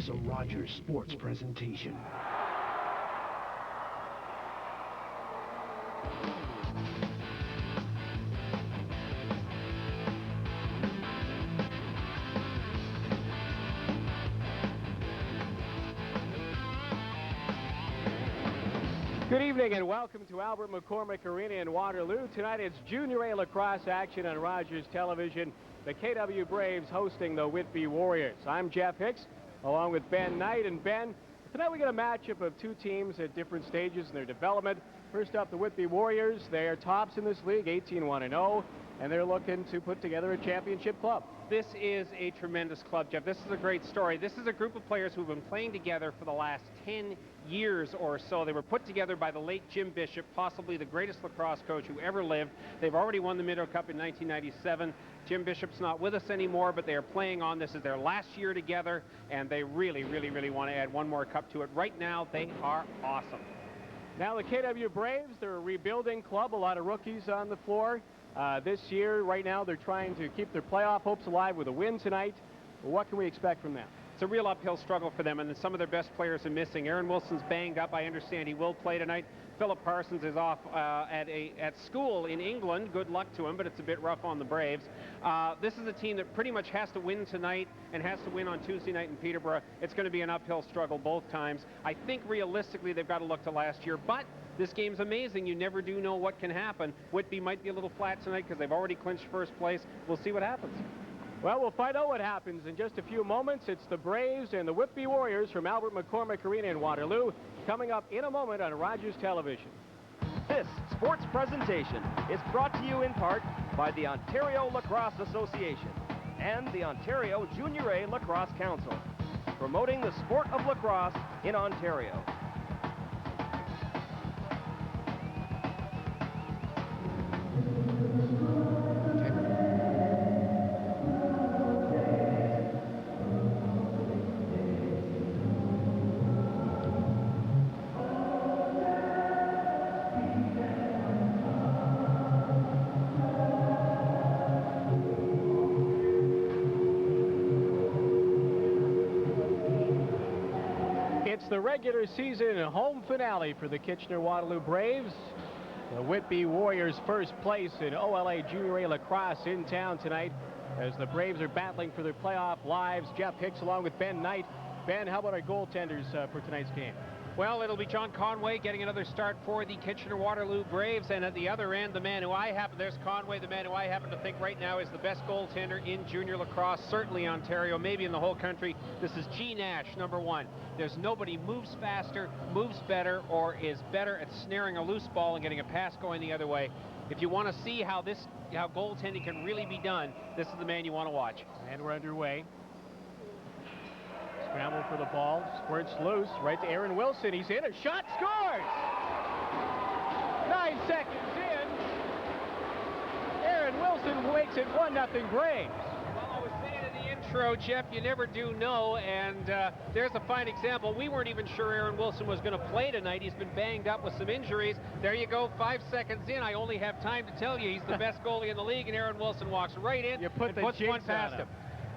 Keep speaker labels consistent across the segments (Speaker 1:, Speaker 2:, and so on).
Speaker 1: is a Rogers Sports presentation.
Speaker 2: Good evening and welcome to Albert McCormick Arena in Waterloo. Tonight it's Junior A lacrosse action on Rogers Television. The KW Braves hosting the Whitby Warriors. I'm Jeff Hicks along with Ben Knight. And Ben, tonight we got a matchup of two teams at different stages in their development. First up, the Whitby Warriors. They are tops in this league, 18-1-0, and they're looking to put together a championship club.
Speaker 3: This is a tremendous club, Jeff. This is a great story. This is a group of players who've been playing together for the last 10 years or so. They were put together by the late Jim Bishop, possibly the greatest lacrosse coach who ever lived. They've already won the Minto Cup in 1997. Jim Bishop's not with us anymore, but they are playing on. This is their last year together, and they really, really, really want to add one more cup to it. Right now, they are awesome.
Speaker 2: Now the KW Braves, they're a rebuilding club, a lot of rookies on the floor. This year, right now, they're trying to keep their playoff hopes alive with a win tonight. What can we expect from them?
Speaker 3: It's a real uphill struggle for them, and some of their best players are missing. Aaron Wilson's banged up. I understand he will play tonight. Philip Parsons is off at school in England. Good luck to him, but it's a bit rough on the Braves. This is a team that pretty much has to win tonight and has to win on Tuesday night in Peterborough. It's going to be an uphill struggle both times. I think realistically they've got to look to last year, but this game's amazing. You never do know what can happen. Whitby might be a little flat tonight because they've already clinched first place. We'll see what happens.
Speaker 2: Well, we'll find out what happens in just a few moments. It's the Braves and the Whitby Warriors from Albert McCormick Arena in Waterloo coming up in a moment on Rogers Television.
Speaker 4: This sports presentation is brought to you in part by the Ontario Lacrosse Association and the Ontario Junior A Lacrosse Council, promoting the sport of lacrosse in Ontario.
Speaker 2: The regular season home finale for the Kitchener-Waterloo Braves. The Whitby Warriors first place in OLA Junior A lacrosse in town tonight as the Braves are battling for their playoff lives. Jeff Hicks along with Ben Knight. Ben, how about our goaltenders for tonight's game?
Speaker 3: Well, it'll be John Conway getting another start for the Kitchener-Waterloo Braves, and at the other end, there's Conway, the man who I happen to think right now is the best goaltender in junior lacrosse, certainly Ontario, maybe in the whole country. This is G. Nash, number one. There's nobody moves faster, moves better, or is better at snaring a loose ball and getting a pass going the other way. If you want to see how goaltending can really be done, this is the man you want to watch.
Speaker 2: And we're underway. Scramble for the ball, squirts loose, right to Aaron Wilson. He's in, a shot, scores! 9 seconds in. Aaron Wilson makes it 1-0 Braves.
Speaker 3: Well, I was saying in the intro, Jeff, you never do know, and there's a fine example. We weren't even sure Aaron Wilson was going to play tonight. He's been banged up with some injuries. There you go, 5 seconds in. I only have time to tell you he's the best goalie in the league, and Aaron Wilson walks right in and puts one past him.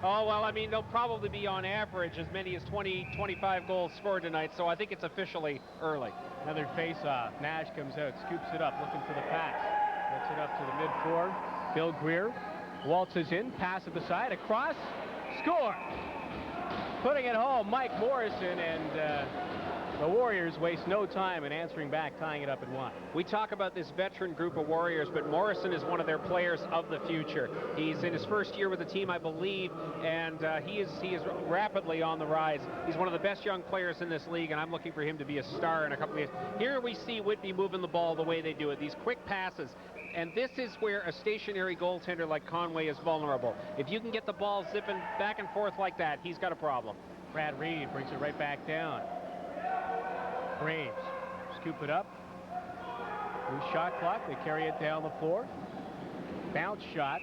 Speaker 3: Oh, well, I mean, they'll probably be on average as many as 20, 25 goals scored tonight, so I think it's officially early.
Speaker 2: Another face-off. Nash comes out, scoops it up, looking for the pass. Gets it up to the mid-four. Bill Greer waltzes in, pass at the side, across, score! Putting it home, Mike Morrison, and the Warriors waste no time in answering back, tying it up at 1.
Speaker 3: We talk about this veteran group of Warriors, but Morrison is one of their players of the future. He's in his first year with the team, I believe, and he is rapidly on the rise. He's one of the best young players in this league, and I'm looking for him to be a star in a couple of years. Here we see Whitby moving the ball the way they do it, these quick passes. And this is where a stationary goaltender like Conway is vulnerable. If you can get the ball zipping back and forth like that, he's got a problem.
Speaker 2: Brad Reed brings it right back down. Braves scoop it up. Loose shot clock. They carry it down the floor. Bounce shot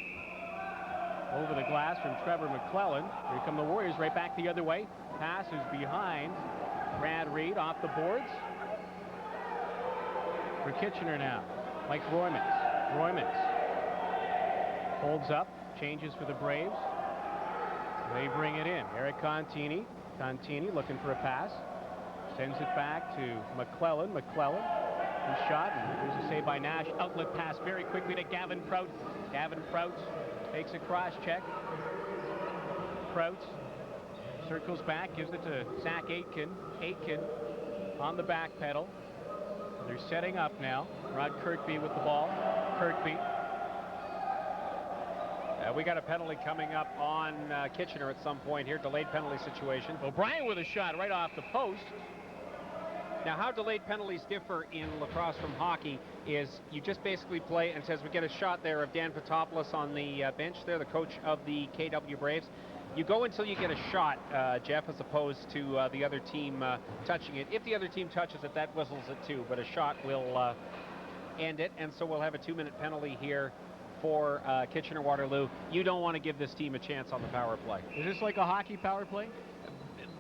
Speaker 2: over the glass from Trevor McClellan. Here come the Warriors right back the other way. Pass is behind Brad Reed off the boards. For Kitchener now. Mike Roymans holds up. Changes for the Braves. They bring it in. Eric Contini. Contini looking for a pass. Sends it back to McClellan. McClellan, who shot. And here's a save by Nash. Outlet pass very quickly to Gavin Prout. Gavin Prout takes a cross check. Prout circles back, gives it to Zach Aitken. Aitken on the back pedal. They're setting up now. Rod Kirkby with the ball. Kirkby.
Speaker 3: We got a penalty coming up on Kitchener at some point here. Delayed penalty situation.
Speaker 2: O'Brien with a shot right off the post.
Speaker 3: Now, how delayed penalties differ in lacrosse from hockey is you just basically play, and says we get a shot there of Dan Patopoulos on the bench there, the coach of the KW Braves. You go until you get a shot, Jeff, as opposed to the other team touching it. If the other team touches it, that whistles it too, but a shot will end it, and so we'll have a 2-minute penalty here for Kitchener-Waterloo. You don't want to give this team a chance on the power play.
Speaker 2: Is this like a hockey power play?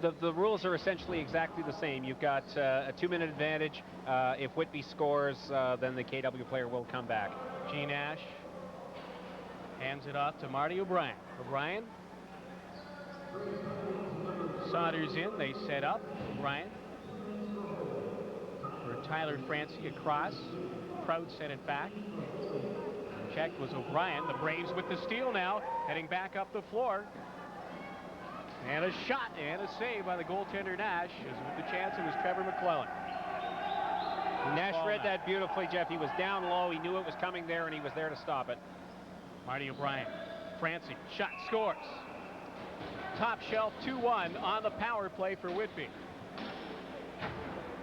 Speaker 3: The rules are essentially exactly the same. You've got a 2-minute advantage. If Whitby scores, then the KW player will come back.
Speaker 2: G. Nash hands it off to Marty O'Brien. O'Brien saunters in. They set up. O'Brien for Tyler Francie across. Prout sent it back. Check was O'Brien. The Braves with the steal now, heading back up the floor. And a shot and a save by the goaltender Nash. With the chance, it was Trevor McClellan.
Speaker 3: Nash read that beautifully, Jeff. He was down low. He knew it was coming there, and he was there to stop it.
Speaker 2: Marty O'Brien. Francie. Shot. Scores. Top shelf 2-1 on the power play for Whitby.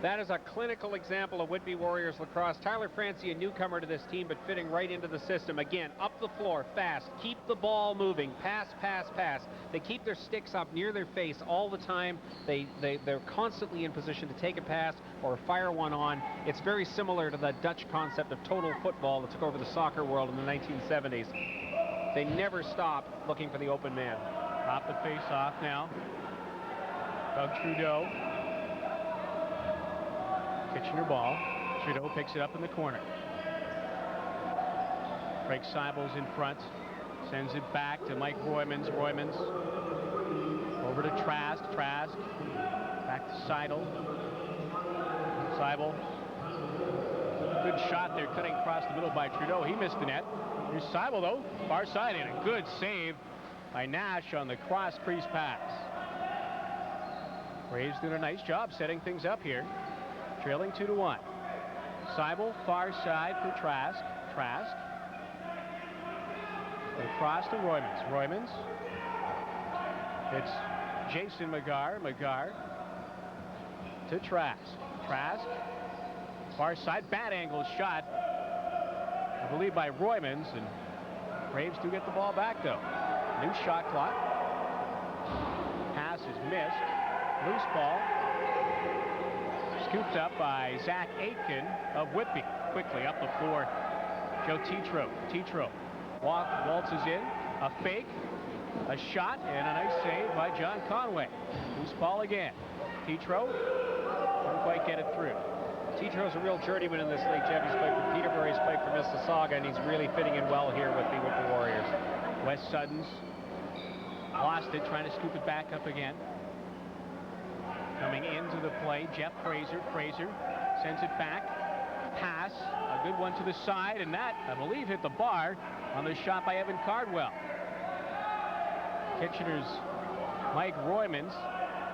Speaker 3: That is a clinical example of Whitby Warriors lacrosse. Tyler Francie, a newcomer to this team, but fitting right into the system. Again, up the floor, fast. Keep the ball moving. Pass, pass, pass. They keep their sticks up near their face all the time. They're constantly in position to take a pass or fire one on. It's very similar to the Dutch concept of total football that took over the soccer world in the 1970s. They never stop looking for the open man.
Speaker 2: Off the face-off now. Doug Trudeau. Kitchener ball. Trudeau picks it up in the corner. Craig Seibel's in front. Sends it back to Mike Roymans. Roymans over to Trask. Trask back to Seidel. Seibel. Good shot there, cutting across the middle by Trudeau. He missed the net. Here's Seibel though, far side, and a good save by Nash on the cross crease pass. Braves doing a nice job setting things up here. Trailing 2-1. Seibel, far side for Trask. Trask. Across to Roymans. Roymans. It's Jason McGarr. McGarr to Trask. Trask. Far side, bad angle shot, I believe, by Roymans, and Braves do get the ball back though. New shot clock. Pass is missed. Loose ball. Scooped up by Zach Aitken of Whitby. Quickly up the floor. Joe Tetreault. Tetreault waltzes in. A fake. A shot and a nice save by John Conway. Loose ball again. Tetreault couldn't quite get it through.
Speaker 3: Tetreault's a real journeyman in this league, Jeff. He's played for Peterborough, he's played for Mississauga, and he's really fitting in well here with the Whitby Warriors.
Speaker 2: Wes Suddens lost it, trying to scoop it back up again. Coming into the play, Jeff Fraser. Fraser sends it back. Pass, a good one to the side, and that, I believe, hit the bar on the shot by Evan Cardwell. Kitchener's Mike Roymans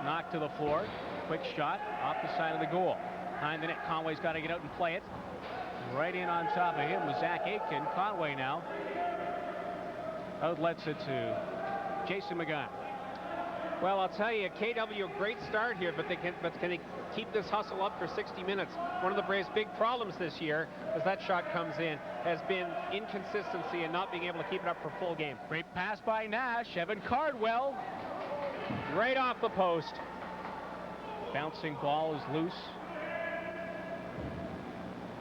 Speaker 2: knocked to the floor. Quick shot off the side of the goal. Behind the net, Conway's got to get out and play it. Right in on top of him was Zach Aitken. Conway now outlets it to Jason McGarr.
Speaker 3: Well, I'll tell you, KW, a great start here, but can they keep this hustle up for 60 minutes? One of the Braves' big problems this year, as that shot comes in, has been inconsistency and not being able to keep it up for full game.
Speaker 2: Great pass by Nash. Evan Cardwell
Speaker 3: right off the post.
Speaker 2: Bouncing ball is loose.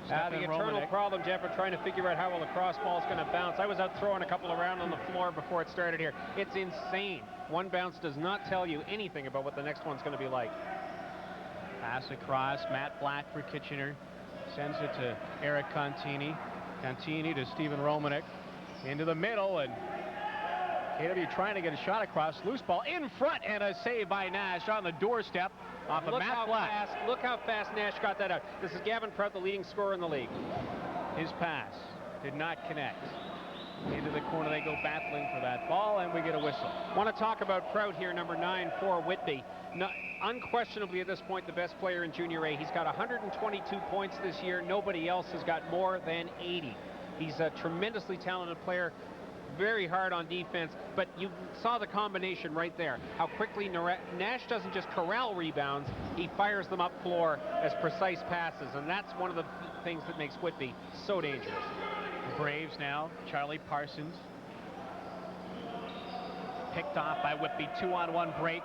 Speaker 3: The eternal problem, Jeff, of trying to figure out how a lacrosse ball is going to bounce. I was out throwing a couple around on the floor before it started here. It's insane. One bounce does not tell you anything about what the next one's going to be like.
Speaker 2: Pass across. Matt Black for Kitchener. Sends it to Eric Contini. Contini to Stephen Romanek. Into the middle, and KW trying to get a shot across. Loose ball in front and a save by Nash on the doorstep off of Matt Black.
Speaker 3: Look how fast Nash got that out. This is Gavin Prout, the leading scorer in the league.
Speaker 2: His pass did not connect. Into the corner they go, battling for that ball, and we get a whistle.
Speaker 3: Want to talk about Prout here, number 9 for Whitby. Unquestionably at this point the best player in Junior A. He's got 122 points this year. Nobody else has got more than 80. He's a tremendously talented player, very hard on defense, but you saw the combination right there. How quickly Nash doesn't just corral rebounds, he fires them up floor as precise passes, and that's one of the things that makes Whitby so dangerous.
Speaker 2: The Braves now, Charlie Parsons. Picked off by Whitby, 2-on-1 break.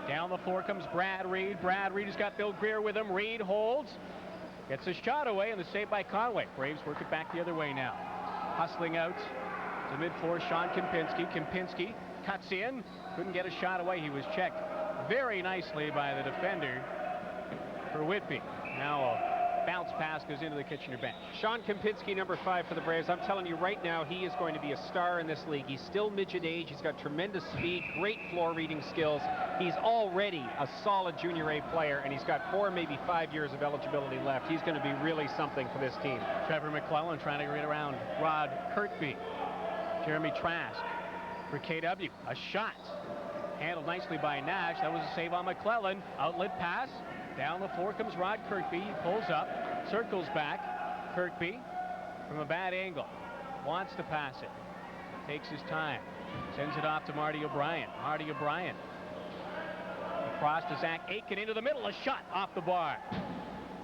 Speaker 2: Down the floor comes Brad Reed. Brad Reed has got Bill Greer with him. Reed holds, gets a shot away, and the save by Conway. Braves work it back the other way now. Hustling out to mid-floor, Sean Kempinski. Kempinski cuts in, couldn't get a shot away. He was checked very nicely by the defender for Whitby. Now a bounce pass goes into the Kitchener bench.
Speaker 3: Sean Kempinski, number 5 for the Braves. I'm telling you right now, he is going to be a star in this league. He's still midget age. He's got tremendous speed, great floor reading skills. He's already a solid Junior A player, and he's got 4, maybe 5 years of eligibility left. He's going to be really something for this team.
Speaker 2: Trevor McClellan trying to get around Rod Kirkby. Jeremy Trask for KW. A shot handled nicely by Nash. That was a save on McClellan. Outlet pass. Down the floor comes Rod Kirkby. He pulls up, circles back. Kirkby from a bad angle. Wants to pass it. Takes his time. Sends it off to Marty O'Brien. Marty O'Brien. Across to Zach Aiken into the middle. A shot off the bar.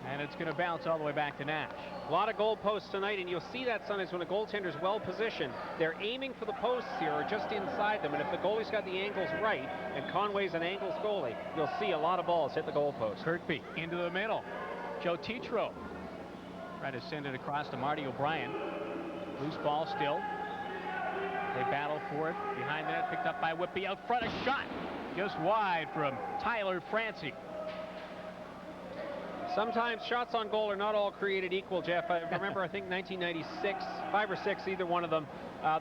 Speaker 2: And it's going to bounce all the way back to Nash.
Speaker 3: A lot of goalposts tonight, and you'll see that sometimes when a goaltender's well positioned. They're aiming for the posts here or just inside them, and if the goalie's got the angles right, and Conway's an angles goalie, you'll see a lot of balls hit the goalpost.
Speaker 2: Kirkby into the middle. Joe Tetro trying to send it across to Marty O'Brien. Loose ball still. They battle for it. Behind that, picked up by Whitby. Out front, a shot just wide from Tyler Francie.
Speaker 3: Sometimes shots on goal are not all created equal, Jeff. I remember, I think 1996, 5 or 6, either one of them.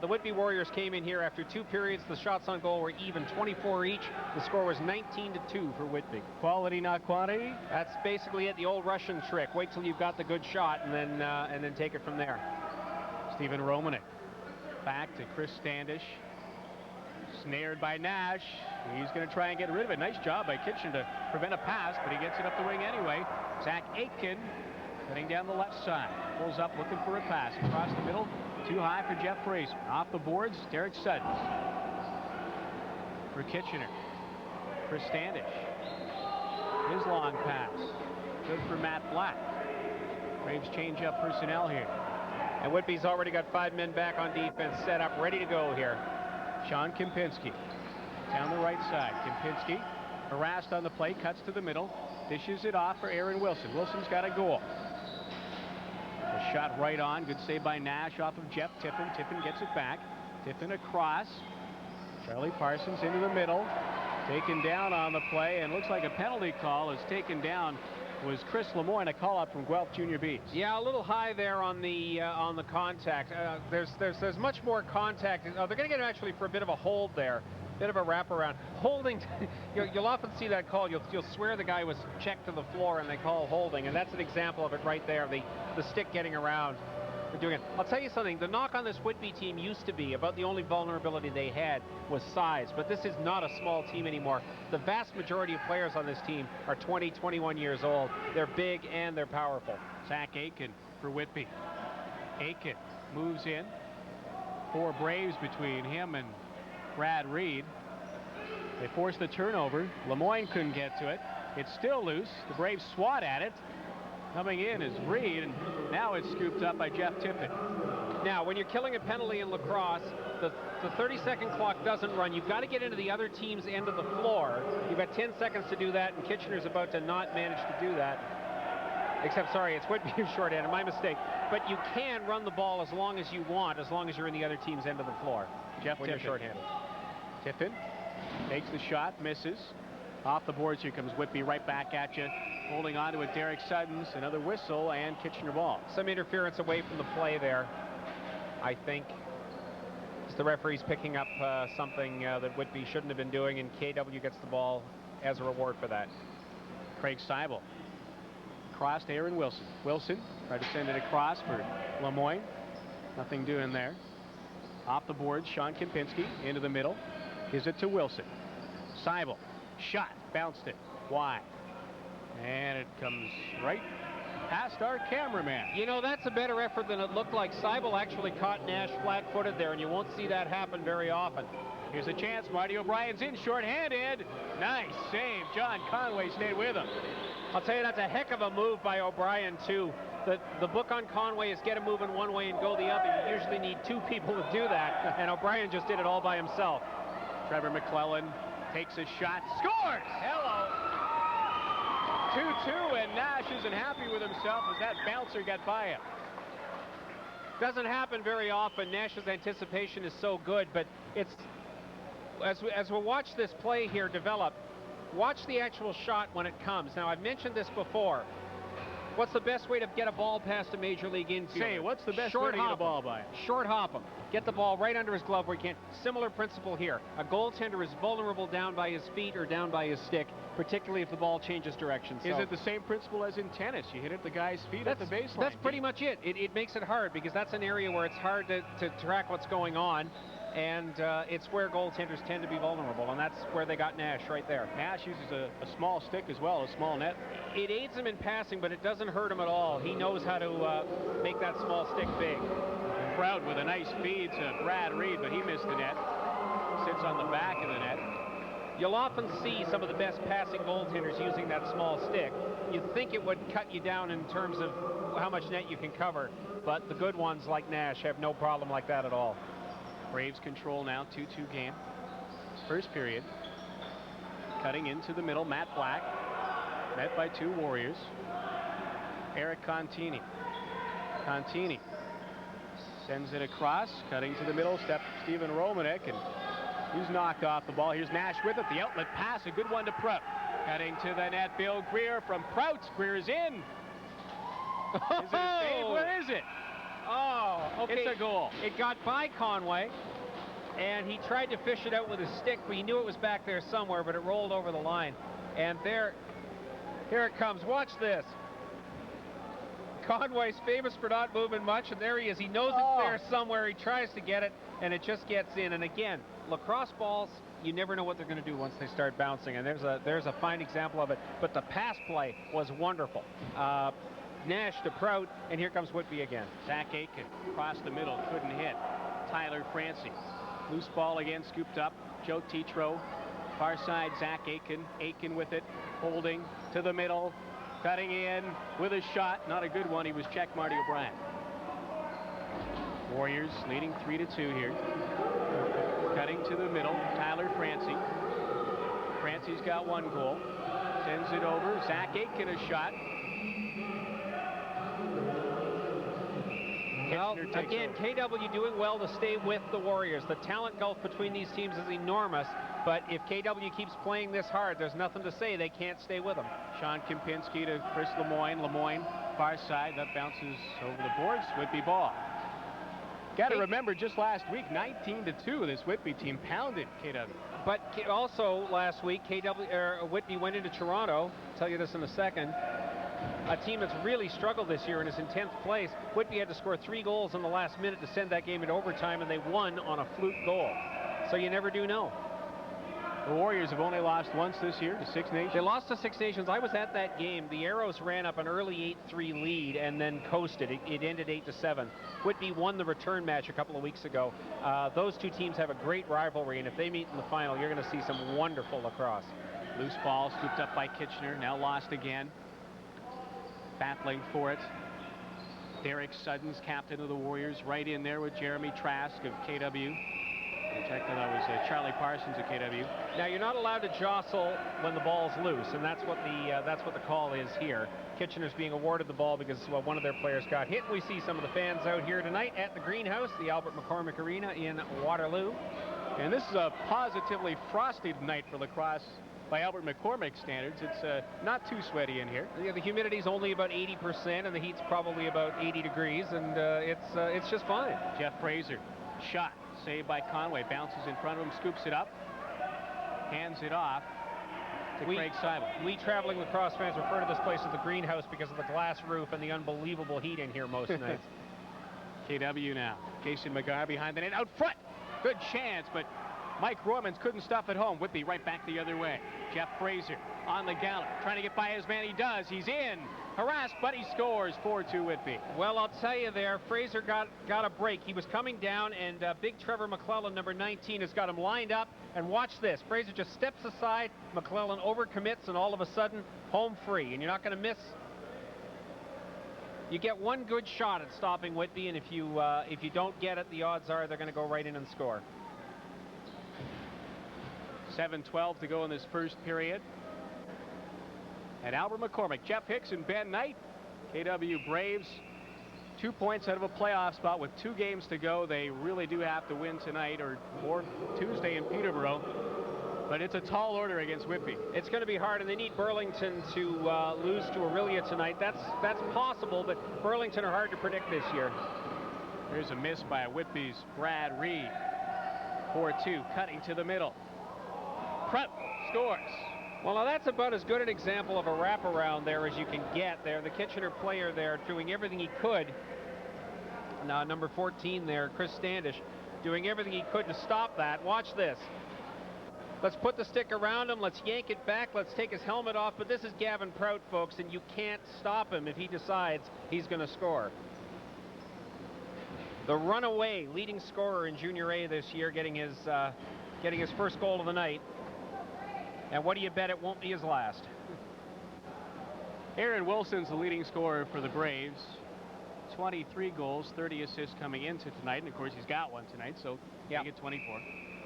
Speaker 3: The Whitby Warriors came in here after 2 periods. The shots on goal were even, 24 each. The score was 19-2 for Whitby.
Speaker 2: Quality, not quantity.
Speaker 3: That's basically it. The old Russian trick. Wait till you've got the good shot and then take it from there.
Speaker 2: Stephen Romanek back to Chris Standish. Snared by Nash. He's going to try and get rid of it. Nice job by Kitchen to prevent a pass, but he gets it up the wing anyway. Zach Aitken cutting down the left side. Pulls up looking for a pass. Across the middle. Too high for Jeff Fraser. Off the boards, Derek Sutton. For Kitchener. For Standish. His long pass. Good for Matt Black. Braves change up personnel here.
Speaker 3: And Whitby's already got 5 men back on defense, set up, ready to go here.
Speaker 2: Sean Kempinski down the right side. Kempinski harassed on the play, cuts to the middle, dishes it off for Aaron Wilson. Wilson's got a goal. A shot right on. Good save by Nash off of Jeff Tiffin. Tiffin gets it back. Tiffin across. Charlie Parsons into the middle. Taken down on the play, and looks like a penalty call is taken down. Was Chris Lemoyne, a call up from Guelph Junior Bs.
Speaker 3: Yeah, a little high there on the contact. There's much more contact. They're going to get him actually for a bit of a hold there, bit of a wraparound. Holding, you'll often see that call. You'll swear the guy was checked to the floor and they call holding, and that's an example of it right there. The stick getting around. Doing it. I'll tell you something, the knock on this Whitby team used to be about the only vulnerability they had was size, but this is not a small team anymore. The vast majority of players on this team are 20, 21 years old. They're big and they're powerful.
Speaker 2: Zach Aiken for Whitby. Aiken moves in. 4 Braves between him and Brad Reed. They force the turnover. Lemoyne couldn't get to it. It's still loose. The Braves swat at it. Coming in is Reed, and now it's scooped up by Jeff Tippett.
Speaker 3: Now, when you're killing a penalty in lacrosse, the 30-second clock doesn't run. You've got to get into the other team's end of the floor. You've got 10 seconds to do that, and Kitchener's about to not manage to do that. Except, sorry, it's Whitby short-handed, my mistake. But you can run the ball as long as you want, as long as you're in the other team's end of the floor.
Speaker 2: Jeff
Speaker 3: when
Speaker 2: Tippett.
Speaker 3: You're short-handed.
Speaker 2: Tippett takes the shot, misses. Off the boards, here comes Whitby right back at you. Holding on to it, Derek Sutton's, another whistle, and Kitchener ball.
Speaker 3: Some interference away from the play there, I think. the referee's picking up something that Whitby shouldn't have been doing, and KW gets the ball as a reward for that.
Speaker 2: Craig Seibel. Cross to Aaron Wilson. Wilson tried to send it across for Lemoyne. Nothing doing there. Off the board, Sean Kempinski into the middle. Gives it to Wilson. Seibel. Shot. Bounced it. Wide. And it comes right past our cameraman.
Speaker 3: You know, that's a better effort than it looked like. Seibel actually caught Nash flat-footed there, and you won't see that happen very often.
Speaker 2: Here's a chance. Marty O'Brien's in short-handed. Nice save. John Conway stayed with him.
Speaker 3: I'll tell you, that's a heck of a move by O'Brien, too. The book on Conway is get him moving one way and go the other. You usually need two people to do that, and O'Brien just did it all by himself.
Speaker 2: Trevor McClellan takes a shot. Scores! Hello! 2-2, and Nash isn't happy with himself as that bouncer got by him.
Speaker 3: Doesn't happen very often. Nash's anticipation is so good, but it's as we watch this play here develop, watch the actual shot when it comes. Now, I've mentioned this before. What's the best way to get a ball past a major league infielder?
Speaker 2: Say, what's the best way to get a ball by him?
Speaker 3: Short hop him. Get the ball right under his glove where he can't. Similar principle here. A goaltender is vulnerable down by his feet or down by his stick, particularly if the ball changes direction.
Speaker 2: Is it the same principle as in tennis? You hit it at the guy's feet at the baseline.
Speaker 3: That's pretty much it. It makes it hard because that's an area where it's hard to track what's going on. And it's where goaltenders tend to be vulnerable, and that's where they got Nash right there.
Speaker 2: Nash uses a small stick as well, a small net.
Speaker 3: It aids him in passing, but it doesn't hurt him at all. He knows how to make that small stick big.
Speaker 2: Proud with a nice feed to Brad Reed, but he missed the net. Sits on the back of the net.
Speaker 3: You'll often see some of the best passing goaltenders using that small stick. You'd think it would cut you down in terms of how much net you can cover, but the good ones like Nash have no problem like that at all.
Speaker 2: Braves control now, 2-2 game. First period. Cutting into the middle, Matt Black. Met by two Warriors. Eric Contini. Contini sends it across, cutting to the middle, Stephen Romanek, and he's knocked off the ball. Here's Nash with it, the outlet pass, a good one to Prout. Cutting to the net, Bill Greer from Prout. Greer's in. Is it a save? Where is it?
Speaker 3: Oh, okay.
Speaker 2: It's a goal.
Speaker 3: It got by Conway, and he tried to fish it out with his stick, but he knew it was back there somewhere, but it rolled over the line. And here it comes. Watch this. Conway's famous for not moving much, and there he is. He knows it's there somewhere. He tries to get it, and it just gets in. And again, lacrosse balls, you never know what they're going to do once they start bouncing, and there's a fine example of it. But the pass play was wonderful. Nash to Prout, and here comes Whitby again.
Speaker 2: Zach Aiken across the middle, couldn't hit. Tyler Francie. Loose ball again, scooped up. Joe Tetreault. Far side, Zach Aiken. Aiken with it, holding to the middle. Cutting in with a shot. Not a good one. He was checked, Marty O'Brien. Warriors leading 3-2 here. Cutting to the middle, Tyler Francie. Francie's got one goal. Sends it over. Zach Aiken a shot.
Speaker 3: Well, again, KW doing well to stay with the Warriors. The talent gulf between these teams is enormous, but if KW keeps playing this hard, there's nothing to say they can't stay with them.
Speaker 2: Sean Kempinski to Chris Lemoyne. Lemoyne, far side, that bounces over the boards. Whitby ball. Got to remember, just last week, 19-2, this Whitby team pounded KW.
Speaker 3: But also last week, Whitby went into Toronto. I'll tell you this in a second. A team that's really struggled this year and is in 10th place. Whitby had to score 3 goals in the last minute to send that game into overtime, and they won on a fluke goal. So you never do know.
Speaker 2: The Warriors have only lost once this year to Six Nations.
Speaker 3: They lost to Six Nations. I was at that game. The Arrows ran up an early 8-3 lead and then coasted. It ended 8-7. Whitby won the return match a couple of weeks ago. Those two teams have a great rivalry, and if they meet in the final, you're going to see some wonderful lacrosse.
Speaker 2: Loose ball scooped up by Kitchener, now lost again. Battling for it. Derek Sutton's captain of the Warriors, right in there with Jeremy Trask of KW. Check that was Charlie Parsons of KW.
Speaker 3: Now you're not allowed to jostle when the ball's loose, and that's what the call is here. Kitchener's being awarded the ball because one of their players got hit. We see some of the fans out here tonight at the greenhouse, the Albert McCormick Arena in Waterloo.
Speaker 2: And this is a positively frosty night for lacrosse. By Albert McCormick standards, it's not too sweaty in here.
Speaker 3: Yeah, the humidity's only about 80%, and the heat's probably about 80 degrees, and it's just fine.
Speaker 2: Jeff Fraser Shot saved by Conway. Bounces in front of him, scoops it up, hands it off to Craig Seibel.
Speaker 3: We traveling lacrosse fans refer to this place as the greenhouse because of the glass roof and the unbelievable heat in here most nights.
Speaker 2: KW now. Jason McGar behind the net. Out front. Good chance, but Mike Roymans couldn't stuff it home. Whitby right back the other way. Jeff Fraser on the gallop. Trying to get by his man. He does. He's in. Harassed, but he scores. 4-2 Whitby.
Speaker 3: Well, I'll tell you there, Fraser got a break. He was coming down, and big Trevor McClellan, number 19, has got him lined up. And watch this. Fraser just steps aside. McClellan overcommits, and all of a sudden, home free. And you're not going to miss. You get one good shot at stopping Whitby, and if you don't get it, the odds are they're going to go right in and score.
Speaker 2: 7:12 to go in this first period. At Albert McCormick, Jeff Hicks and Ben Knight. KW Braves 2 points out of a playoff spot with 2 games to go. They really do have to win tonight or Tuesday in Peterborough. But it's a tall order against Whitby.
Speaker 3: It's going to be hard, and they need Burlington to lose to Aurelia tonight. That's possible, but Burlington are hard to predict this year.
Speaker 2: Here's a miss by Whitby's Brad Reed. 4-2, cutting to the middle. Prep scores.
Speaker 3: Well, now that's about as good an example of a wraparound there as you can get there. The Kitchener player there doing everything he could. Now, number 14 there, Chris Standish, doing everything he could to stop that. Watch this. Let's put the stick around him. Let's yank it back. Let's take his helmet off. But this is Gavin Prout, folks, and you can't stop him if he decides he's going to score. The runaway leading scorer in Junior A this year, getting his first goal of the night. And what do you bet it won't be his last?
Speaker 2: Aaron Wilson's the leading scorer for the Braves. 23 goals, 30 assists coming into tonight. And, of course, he's got one tonight, so
Speaker 3: yeah,
Speaker 2: he get 24.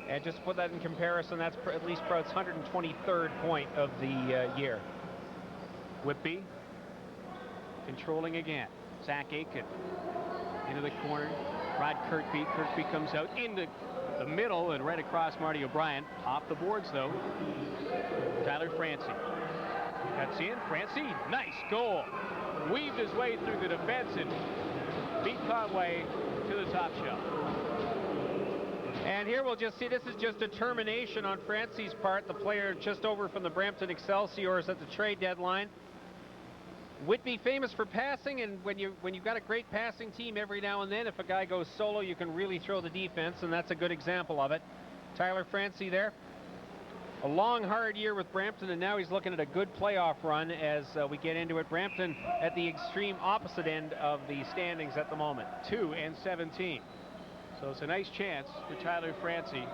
Speaker 3: And just to put that in comparison, that's at least Prout's 123rd point of the year.
Speaker 2: Whitby controlling again. Zach Aitken into the corner. Rod Kirkby. Kirkby comes out into the middle and right across Marty O'Brien. Off the boards, though. Tyler Francie cuts in. Francie, nice goal. Weaved his way through the defense and beat Conway to the top shelf.
Speaker 3: And here we'll just see, this is just determination on Francie's part, the player just over from the Brampton Excelsiors at the trade deadline. Whitby famous for passing, and when you've got a great passing team, every now and then, if a guy goes solo, you can really throw the defense, and that's a good example of it. Tyler Francie there. A long, hard year with Brampton, and now he's looking at a good playoff run as we get into it. Brampton at the extreme opposite end of the standings at the moment.
Speaker 2: 2-17. So it's a nice chance for Tyler Francie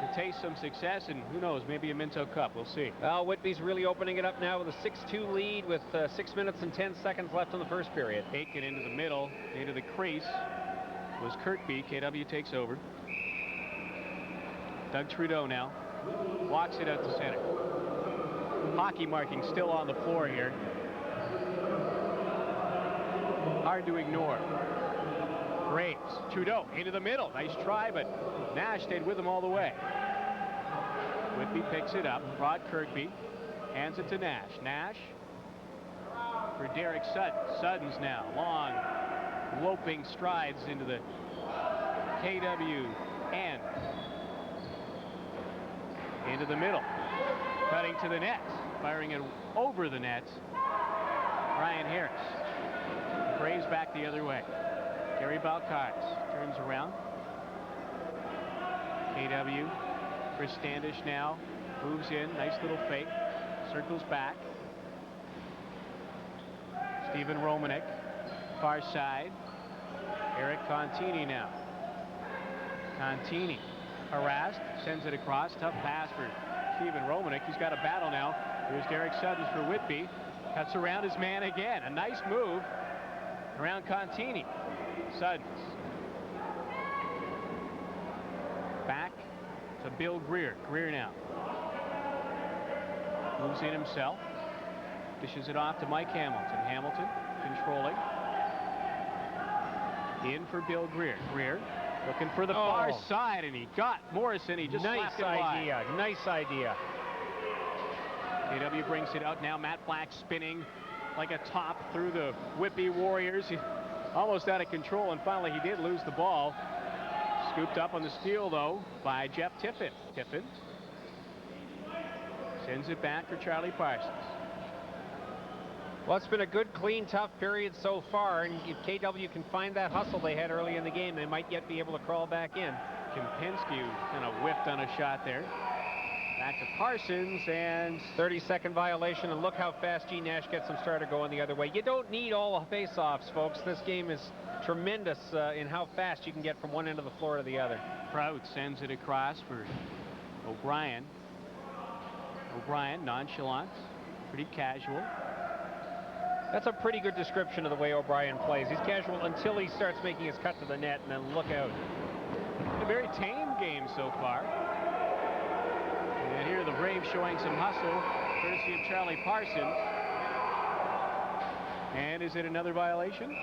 Speaker 2: to taste some success, and who knows, maybe a Minto Cup. We'll see.
Speaker 3: Well, Whitby's really opening it up now with a 6-2 lead with 6 minutes and 10 seconds left in the first period.
Speaker 2: Aitken into the middle, into the crease was Kirkby. KW takes over. Doug Trudeau now walks it out to center. Hockey marking still on the floor here. Hard to ignore. Graves, Trudeau into the middle. Nice try, but Nash stayed with him all the way. Whitby picks it up. Rod Kirkby hands it to Nash. Nash for Derek Sutton. Sutton's now long, loping strides into the KW end. Into the middle. Cutting to the net. Firing it over the net. Ryan Harris. Braves back the other way. Gary Balcarz turns around. KW. Chris Standish now moves in. Nice little fake. Circles back. Stephen Romanek. Far side. Eric Contini now. Contini harassed. Sends it across. Tough pass for Stephen Romanek. He's got a battle now. Here's Derek Sutton for Whitby. Cuts around his man again. A nice move around Contini. Sutton. Back to Bill Greer. Greer now. Moves in himself. Dishes it off to Mike Hamilton. Hamilton controlling. In for Bill Greer. Greer looking for the far side, and he got Morrison. He just slapped it wide.
Speaker 3: Nice idea.
Speaker 2: KW brings it out now. Matt Black spinning like a top through the Whitby Warriors. He almost out of control, and finally he did lose the ball. Scooped up on the steal, though, by Jeff Tiffin. Tiffin sends it back for Charlie Parsons.
Speaker 3: Well, it's been a good, clean, tough period so far, and if KW can find that hustle they had early in the game, they might yet be able to crawl back in.
Speaker 2: Kempinski kind of whiffed on a shot there. Back to Parsons, and
Speaker 3: 30-second violation, and look how fast G. Nash gets them started going the other way. You don't need all the face-offs, folks. This game is tremendous in how fast you can get from one end of the floor to the other.
Speaker 2: Prout sends it across for O'Brien. O'Brien, nonchalant, pretty casual.
Speaker 3: That's a pretty good description of the way O'Brien plays. He's casual until he starts making his cut to the net, and then look out.
Speaker 2: A very tame game so far. And here the Braves showing some hustle, courtesy of Charlie Parsons. And is it another violation?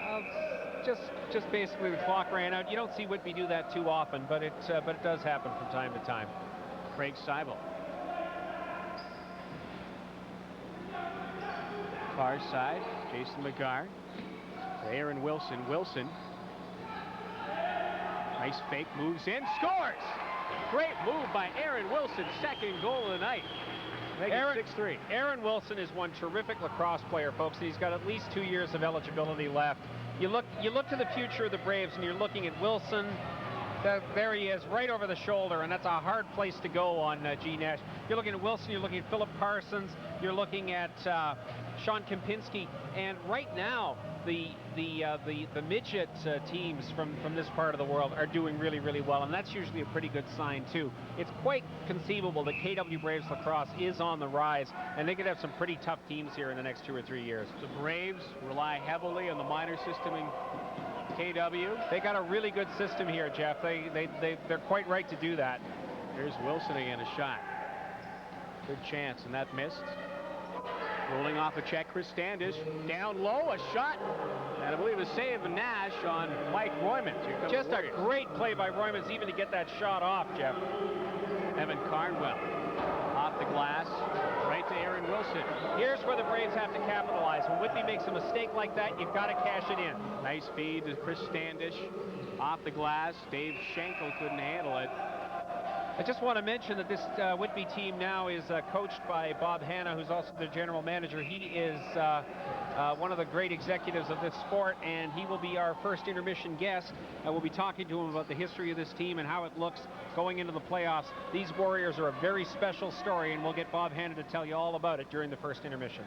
Speaker 3: Just basically the clock ran out. You don't see Whitby do that too often, but it does happen from time to time.
Speaker 2: Craig Seibel. Far side, Jason McGarr. Aaron Wilson. Wilson. Nice fake, moves in, scores! Great move by Aaron Wilson, second goal of the night.
Speaker 3: Aaron,
Speaker 2: 6-3.
Speaker 3: Aaron Wilson is one terrific lacrosse player, folks. He's got at least 2 years of eligibility left. You look to the future of the Braves, and you're looking at Wilson. There he is, right over the shoulder, and that's a hard place to go on G. Nash. You're looking at Wilson, you're looking at Philip Parsons, you're looking at Sean Kempinski, and right now the midget teams from this part of the world are doing really, really well, and that's usually a pretty good sign too. It's quite conceivable that KW Braves lacrosse is on the rise, and they could have some pretty tough teams here in the next 2 or 3 years.
Speaker 2: The Braves rely heavily on the minor system in KW.
Speaker 3: They got a really good system here, Jeff. They're quite right to do that.
Speaker 2: Here's Wilson again, a shot. Good chance, and that missed. Rolling off a check, Chris Standish. Down low, a shot. And I believe a save of Nash on Mike Roymans.
Speaker 3: Just a great play by Roymans even to get that shot off, Jeff.
Speaker 2: Evan Carnwell off the glass, right to Aaron Wilson.
Speaker 3: Here's where the Braves have to capitalize. When Whitby makes a mistake like that, you've got to cash it in.
Speaker 2: Nice feed to Chris Standish. Off the glass, Dave Schenkel couldn't handle it.
Speaker 3: I just want to mention that this Whitby team now is coached by Bob Hanna, who's also the general manager. He is one of the great executives of this sport, and he will be our first intermission guest. We'll be talking to him about the history of this team and how it looks going into the playoffs. These Warriors are a very special story, and we'll get Bob Hanna to tell you all about it during the first intermission.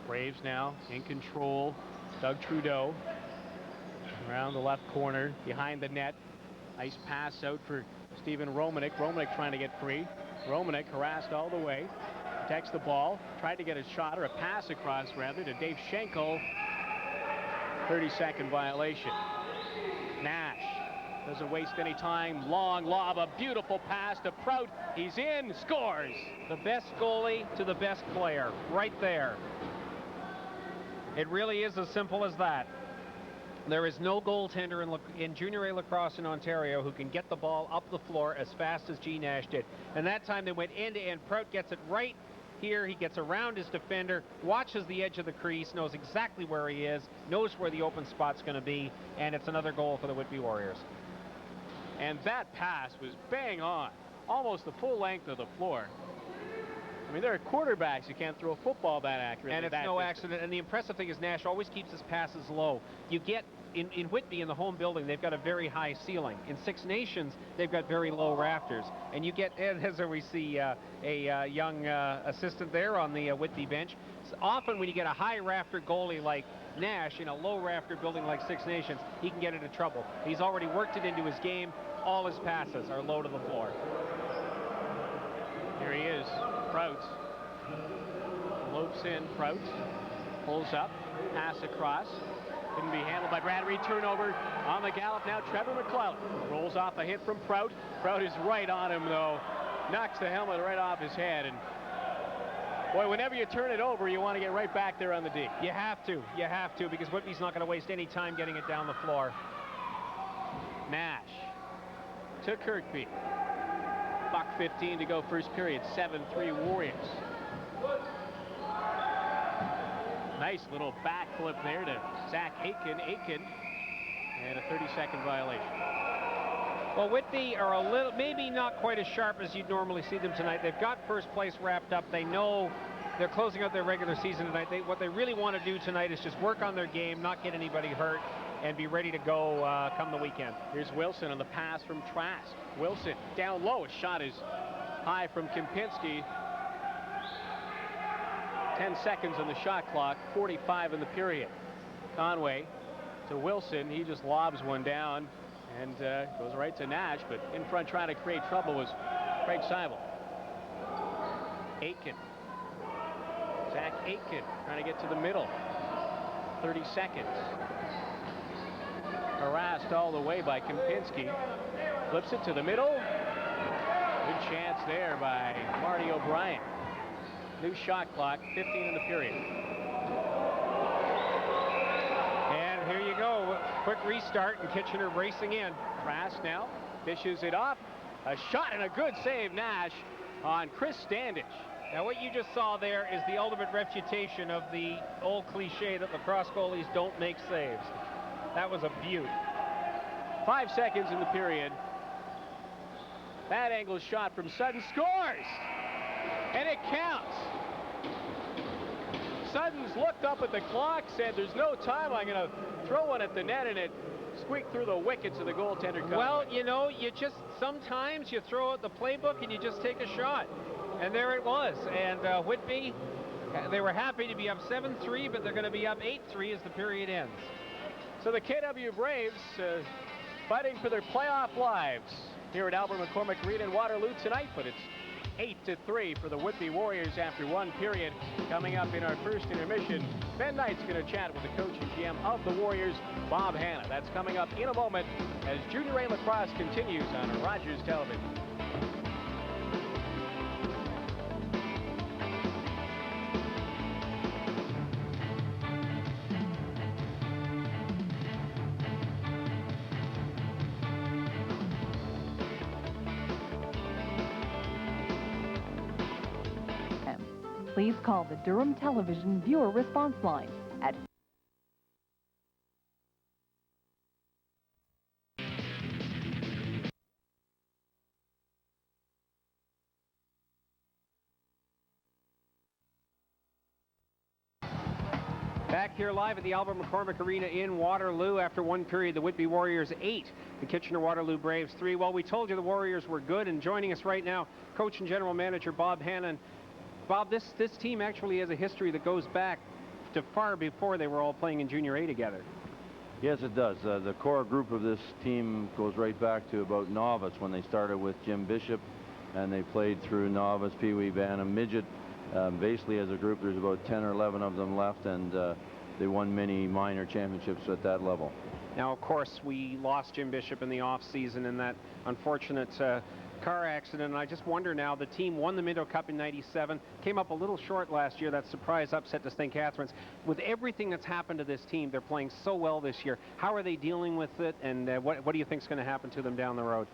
Speaker 2: Braves now in control. Doug Trudeau around the left corner, behind the net. Nice pass out for Stephen Romanek. Romanek trying to get free. Romanek harassed all the way. Protects the ball. Tried to get a shot or a pass across rather to Dave Schenkel. 30-second violation. Nash doesn't waste any time. Long lob, a beautiful pass to Prout. He's in, scores.
Speaker 3: The best goalie to the best player, right there. It really is as simple as that. There is no goaltender in Junior A lacrosse in Ontario who can get the ball up the floor as fast as G. Nash did. And that time they went end-to-end. Prout gets it right here. He gets around his defender, watches the edge of the crease, knows exactly where he is, knows where the open spot's going to be, and it's another goal for the Whitby Warriors.
Speaker 2: And that pass was bang on, almost the full length of the floor. I mean, there are quarterbacks who can't throw a football that accurately.
Speaker 3: And it's no accident. And the impressive thing is Nash always keeps his passes low. You get in Whitby, in the home building, they've got a very high ceiling. In Six Nations, they've got very low rafters. And you get, as we see a young assistant there on the Whitby bench, so often when you get a high rafter goalie like Nash in a low rafter building like Six Nations, he can get into trouble. He's already worked it into his game. All his passes are low to the floor.
Speaker 2: Here he is, Prout. Lopes in, Prout. Pulls up, pass across. Couldn't be handled by Bradbury. Turnover on the gallop now. Trevor McLeod rolls off a hit from Prout. Prout is right on him, though. Knocks the helmet right off his head. And boy, whenever you turn it over, you want to get right back there on the D.
Speaker 3: You have to, because Whitby's not going to waste any time getting it down the floor.
Speaker 2: Nash to Kirkby. Buck 15 to go first period. 7-3 Warriors. Nice little back flip there to Zach Aiken. And a 30-second violation.
Speaker 3: Well, Whitby are a little, maybe not quite as sharp as you'd normally see them tonight. They've got first place wrapped up. They know they're closing out their regular season tonight. What they really want to do tonight is just work on their game, not get anybody hurt, and be ready to go come the weekend.
Speaker 2: Here's Wilson on the pass from Trask. Wilson down low. A shot is high from Kempinski. 10 seconds on the shot clock, 45 in the period. Conway to Wilson. He just lobs one down and goes right to Nash, but in front trying to create trouble was Craig Seibel. Aitken. Zach Aitken trying to get to the middle. 30 seconds. Harassed all the way by Kempinski. Flips it to the middle. Good chance there by Marty O'Brien. New shot clock, 15 in the period.
Speaker 3: And here you go. Quick restart and Kitchener racing in.
Speaker 2: Trask now dishes it up. A shot and a good save, Nash, on Chris Standish.
Speaker 3: Now what you just saw there is the ultimate refutation of the old cliche that lacrosse goalies don't make saves. That was a beaut.
Speaker 2: 5 seconds in the period. Bad angle shot from Sutton, scores! And it counts. Sutton's looked up at the clock, said there's no time, I'm going to throw one at the net, and it squeaked through the wickets of the goaltender.
Speaker 3: Well, you know, sometimes you throw out the playbook and you just take a shot. And there it was. And Whitby, they were happy to be up 7-3, but they're going to be up 8-3 as the period ends.
Speaker 2: So the KW Braves fighting for their playoff lives here at Albert McCormick Arena in Waterloo tonight, but it's 8-3 for the Whitby Warriors after one period. Coming up in our first intermission, Ben Knight's going to chat with the coach and GM of the Warriors, Bob Hanna. That's coming up in a moment as Junior A Lacrosse continues on Rogers Television.
Speaker 5: Please call the Durham Television Viewer Response Line at
Speaker 3: Back here live at the Albert McCormick Arena in Waterloo after one period, the Whitby Warriors 8, the Kitchener-Waterloo Braves 3. Well, we told you the Warriors were good, and joining us right now, coach and general manager Bob Hanna. Bob, this team actually has a history that goes back to far before they were all playing in Junior A together.
Speaker 6: Yes, it does. The core group of this team goes right back to about novice when they started with Jim Bishop, and they played through novice, Pee-wee, Bantam, midget. Basically, as a group, there's about 10 or 11 of them left, and they won many minor championships at that level.
Speaker 3: Now, of course, we lost Jim Bishop in the off-season in that unfortunate car accident, and I just wonder now, the team won the Minto Cup in '97, came up a little short last year, that surprise upset to St. Catharines. With everything that's happened to this team, they're playing so well this year. How are they dealing with it, and what do you think is going to happen to them down the road?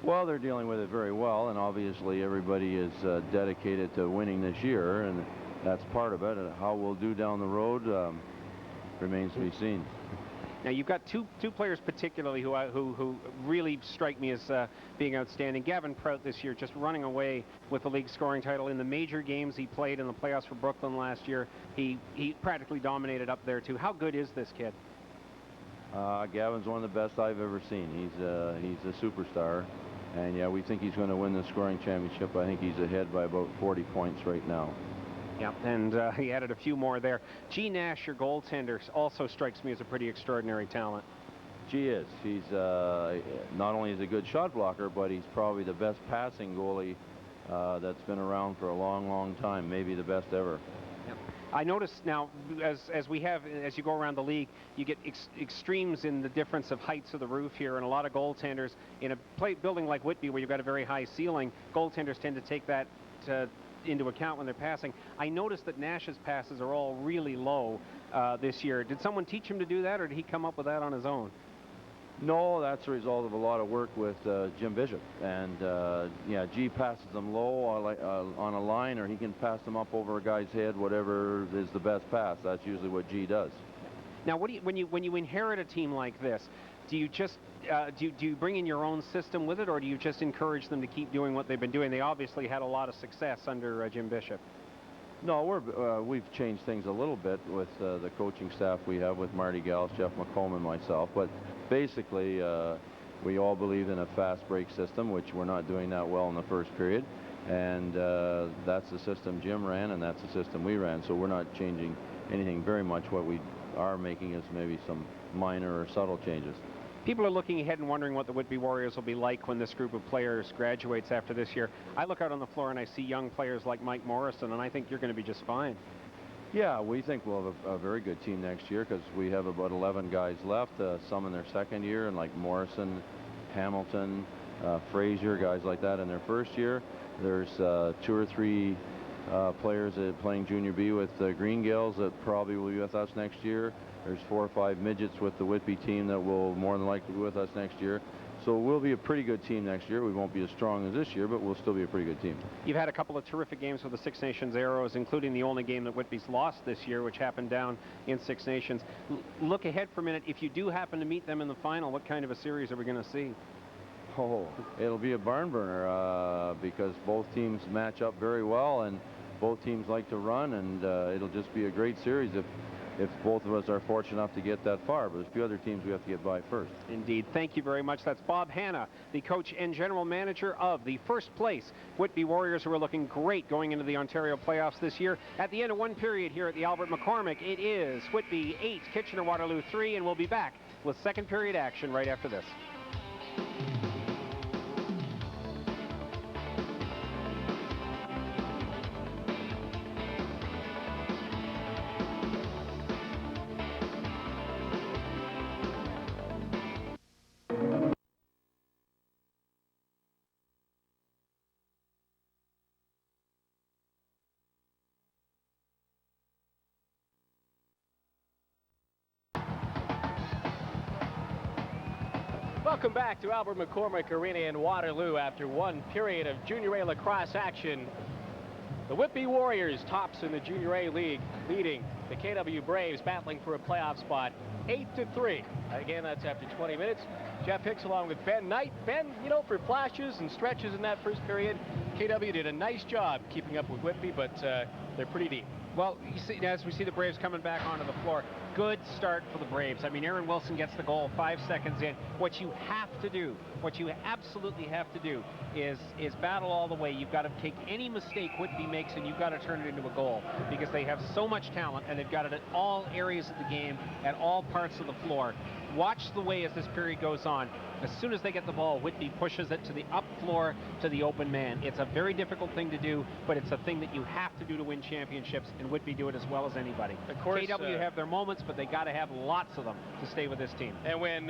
Speaker 6: Well, they're dealing with it very well, and obviously everybody is dedicated to winning this year, and that's part of it. And how we'll do down the road remains to be seen.
Speaker 3: Now, you've got two players particularly who really strike me as being outstanding. Gavin Prout this year just running away with the league scoring title. In the major games he played in the playoffs for Brooklyn last year, he practically dominated up there too. How good is this kid?
Speaker 6: Gavin's one of the best I've ever seen. He's a superstar, and yeah, we think he's going to win the scoring championship. I think he's ahead by about 40 points right now.
Speaker 3: Yeah, and he added a few more there. G. Nash, your goaltender, also strikes me as a pretty extraordinary talent.
Speaker 6: G is. He's not only is a good shot blocker, but he's probably the best passing goalie that's been around for a long, long time, maybe the best ever.
Speaker 3: Yep. I noticed now, as you go around the league, you get extremes in the difference of heights of the roof here, and a lot of goaltenders in a building like Whitby, where you've got a very high ceiling, goaltenders tend to take that into account when they're passing. I noticed that Nash's passes are all really low this year. Did someone teach him to do that, or did he come up with that on his own?
Speaker 6: No, that's a result of a lot of work with Jim Bishop, and yeah, G passes them low on a line, or he can pass them up over a guy's head, whatever is the best pass. That's usually what G does.
Speaker 3: Now, when you inherit a team like this, do you just do you bring in your own system with it, or do you just encourage them to keep doing what they've been doing? They obviously had a lot of success under Jim Bishop.
Speaker 6: No, we've changed things a little bit with the coaching staff we have with Marty Gallus, Jeff McComb, and myself. But basically, we all believe in a fast break system, which we're not doing that well in the first period. And that's the system Jim ran, and that's the system we ran. So we're not changing anything very much. What we are making is maybe some minor or subtle changes.
Speaker 3: People are looking ahead and wondering what the Whitby Warriors will be like when this group of players graduates after this year. I look out on the floor and I see young players like Mike Morrison, and I think you're going to be just fine.
Speaker 6: Yeah, we think we'll have a very good team next year because we have about 11 guys left, some in their second year, and like Morrison, Hamilton, Frazier, guys like that in their first year. There's 2 or 3 players playing Junior B with the Green Gales that probably will be with us next year. There's 4 or 5 midgets with the Whitby team that will more than likely be with us next year. So we'll be a pretty good team next year. We won't be as strong as this year, but we'll still be a pretty good team.
Speaker 3: You've had a couple of terrific games with the Six Nations Arrows, including the only game that Whitby's lost this year, which happened down in Six Nations. Look ahead for a minute. If you do happen to meet them in the final, what kind of a series are we going to see?
Speaker 6: Oh, it'll be a barn burner because both teams match up very well, and both teams like to run, and it'll just be a great series if both of us are fortunate enough to get that far. But there's a few other teams we have to get by first.
Speaker 3: Indeed. Thank you very much. That's Bob Hanna, the coach and general manager of the first place Whitby Warriors, who are looking great going into the Ontario playoffs this year. At the end of one period here at the Albert McCormick, it is Whitby 8, Kitchener-Waterloo 3, and we'll be back with second period action right after this.
Speaker 2: Welcome back to Albert McCormick Arena in Waterloo after one period of Junior A lacrosse action. The Whitby Warriors tops in the Junior A League, leading the KW Braves, battling for a playoff spot 8-3. Again, that's after 20 minutes. Jeff Hicks along with Ben Knight. Ben, you know, for flashes and stretches in that first period, KW did a nice job keeping up with Whitby, but they're pretty deep.
Speaker 3: Well, you see, as we see the Braves coming back onto the floor, good start for the Braves. I mean, Aaron Wilson gets the goal 5 seconds in. What you have to do, what you absolutely have to do is battle all the way. You've got to take any mistake Whitby makes and you've got to turn it into a goal because they have so much talent and they've got it at all areas of the game, at all parts of the floor. Watch the way as this period goes on. As soon as they get the ball, Whitby pushes it to the up floor to the open man. It's a very difficult thing to do, but it's a thing that you have to do to win championships, and Whitby do it as well as anybody.
Speaker 2: Of course,
Speaker 3: KW have their moments, but they got to have lots of them to stay with this team.
Speaker 2: And when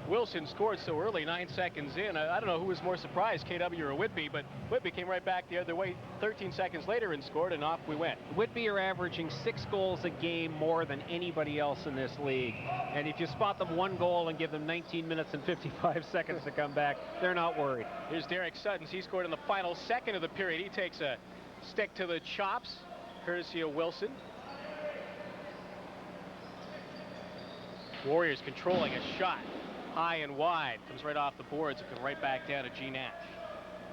Speaker 2: Wilson scored so early, 9 seconds in, I don't know who was more surprised, KW or Whitby, but Whitby came right back the other way 13 seconds later and scored, and off we went.
Speaker 3: Whitby are averaging 6 goals a game more than anybody else in this league. And if you spot them 1 goal and give them 19 minutes and 55 seconds to come back, they're not worried.
Speaker 2: Here's Derek Suttons. He scored in the final second of the period. He takes a stick to the chops, courtesy of Wilson. Warriors controlling a shot high and wide. Comes right off the boards. It comes right back down to G. Nash.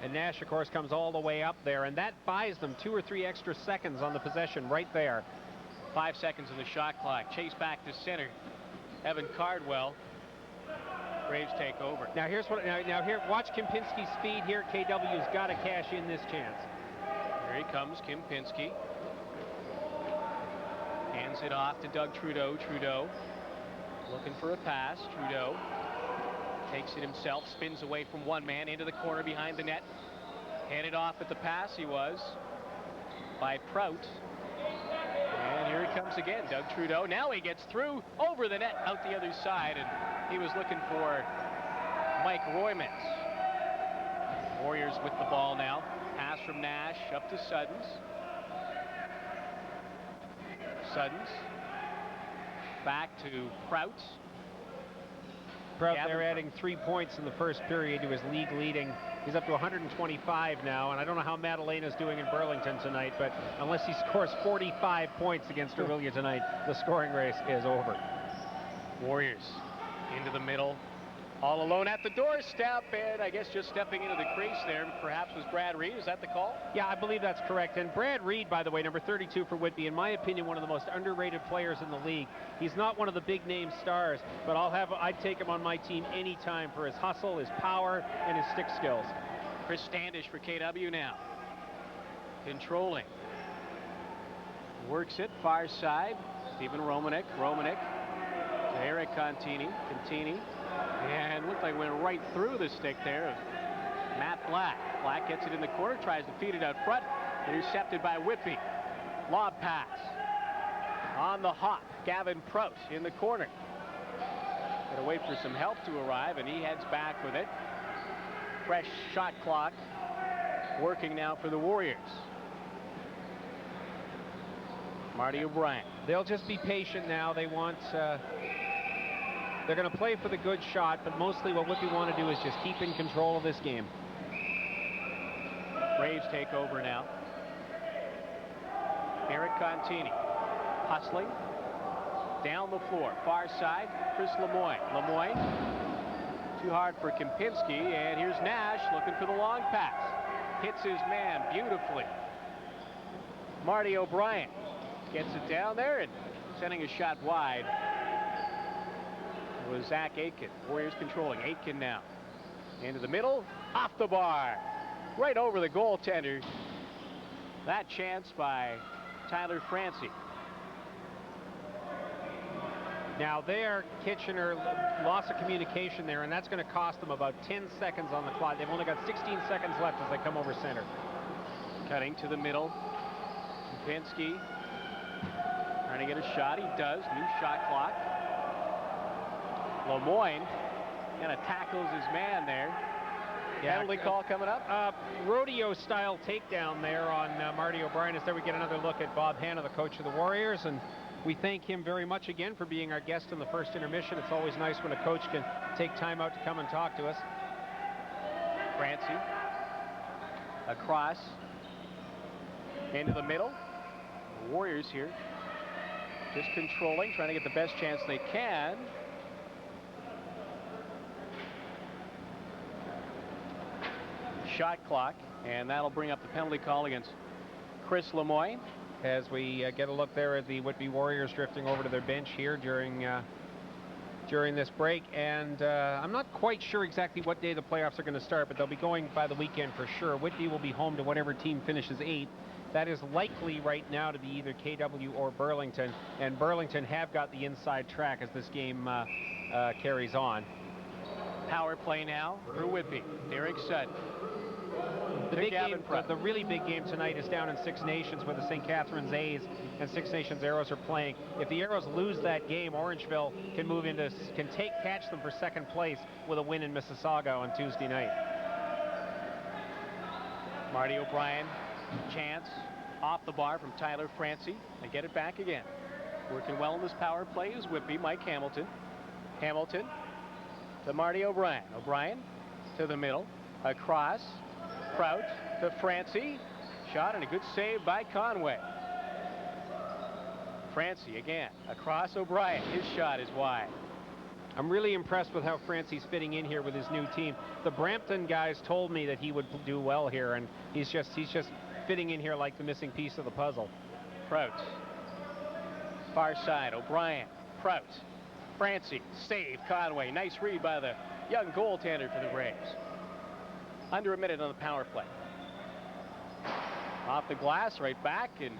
Speaker 3: And Nash, of course, comes all the way up there, and that buys them 2 or 3 extra seconds on the possession right there.
Speaker 2: 5 seconds in the shot clock. Chase back to center. Evan Cardwell. Braves take over.
Speaker 3: Now here's what. Now here, watch Kempinski's speed here. KW's got to cash in this chance.
Speaker 2: Here he comes, Kempinski. Hands it off to Doug Trudeau. Trudeau looking for a pass. Trudeau takes it himself, spins away from one man into the corner behind the net. Handed off at the pass. He was by Prout. And here he comes again, Doug Trudeau. Now he gets through over the net out the other side, and he was looking for Mike Roymans. Warriors with the ball now. Pass from Nash up to Suttons. Suttons back to Prout.
Speaker 3: Prout there adding 3 points in the first period to his league leading. He's up to 125 now, and I don't know how Madalena's doing in Burlington tonight, but unless he scores 45 points against Orillia tonight, the scoring race is over.
Speaker 2: Warriors into the middle. All alone at the doorstep, and I guess just stepping into the crease there, perhaps was Brad Reed. Is that the call?
Speaker 3: Yeah, I believe that's correct. And Brad Reed, by the way, number 32 for Whitby, in my opinion, one of the most underrated players in the league. He's not one of the big-name stars, but I'd take him on my team anytime for his hustle, his power, and his stick skills.
Speaker 2: Chris Standish for KW now. Controlling. Works it, far side. Stephen Romanek. To Eric Contini. And looked like went right through the stick there of Matt Black. Black gets it in the corner, tries to feed it out front. Intercepted by Whitby. Lob pass. On the hop, Gavin Prout in the corner. Got to wait for some help to arrive, and he heads back with it. Fresh shot clock working now for the Warriors. Marty O'Brien.
Speaker 3: They'll just be patient now. They want... They're going to play for the good shot, but mostly what Whitby want to do is just keep in control of this game.
Speaker 2: Braves take over now. Eric Contini hustling down the floor, far side. Chris Lemoyne too hard for Kempinski, and here's Nash looking for the long pass. Hits his man beautifully. Marty O'Brien gets it down there and sending a shot wide. Was Zach Aitken. Warriors controlling. Aitken now into the middle, off the bar, right over the goaltender. That chance by Tyler Francie.
Speaker 3: Now there, Kitchener lost of communication there, and that's going to cost them about 10 seconds on the clock. They've only got 16 seconds left as they come over center.
Speaker 2: Cutting to the middle. Kempinski trying to get a shot. He does. New shot clock. Lemoyne kind of tackles his man there. Penalty call coming up.
Speaker 3: Rodeo-style takedown there on Marty O'Brien. As there we get another look at Bob Hanna, the coach of the Warriors, and we thank him very much again for being our guest in the first intermission. It's always nice when a coach can take time out to come and talk to us.
Speaker 2: Francie across into the middle. The Warriors here just controlling, trying to get the best chance they can. Shot clock, and that'll bring up the penalty call against Chris Lemoyne.
Speaker 3: As we get a look there at the Whitby Warriors drifting over to their bench here during this break, and I'm not quite sure exactly what day the playoffs are going to start, but they'll be going by the weekend for sure. Whitby will be home to whatever team finishes 8th. That is likely right now to be either KW or Burlington, and Burlington have got the inside track as this game carries on.
Speaker 2: Power play now for Whitby. Derek Sutton.
Speaker 3: The big game, the really big game tonight is down in Six Nations, where the St. Catharines A's and Six Nations Arrows are playing. If the Arrows lose that game, Orangeville can catch them for second place with a win in Mississauga on Tuesday night.
Speaker 2: Marty O'Brien, chance off the bar from Tyler Francie. They get it back again. Working well in this power play is Whitby. Mike Hamilton. Hamilton to Marty O'Brien. O'Brien to the middle, across. Prout to Francie. Shot and a good save by Conway. Francie again across O'Brien. His shot is wide.
Speaker 3: I'm really impressed with how Francie's fitting in here with his new team. The Brampton guys told me that he would do well here, and he's just fitting in here like the missing piece of the puzzle.
Speaker 2: Prout. Far side, O'Brien. Prout. Francie. Save. Conway. Nice read by the young goaltender for the Braves. Under a minute on the power play. Off the glass, right back, and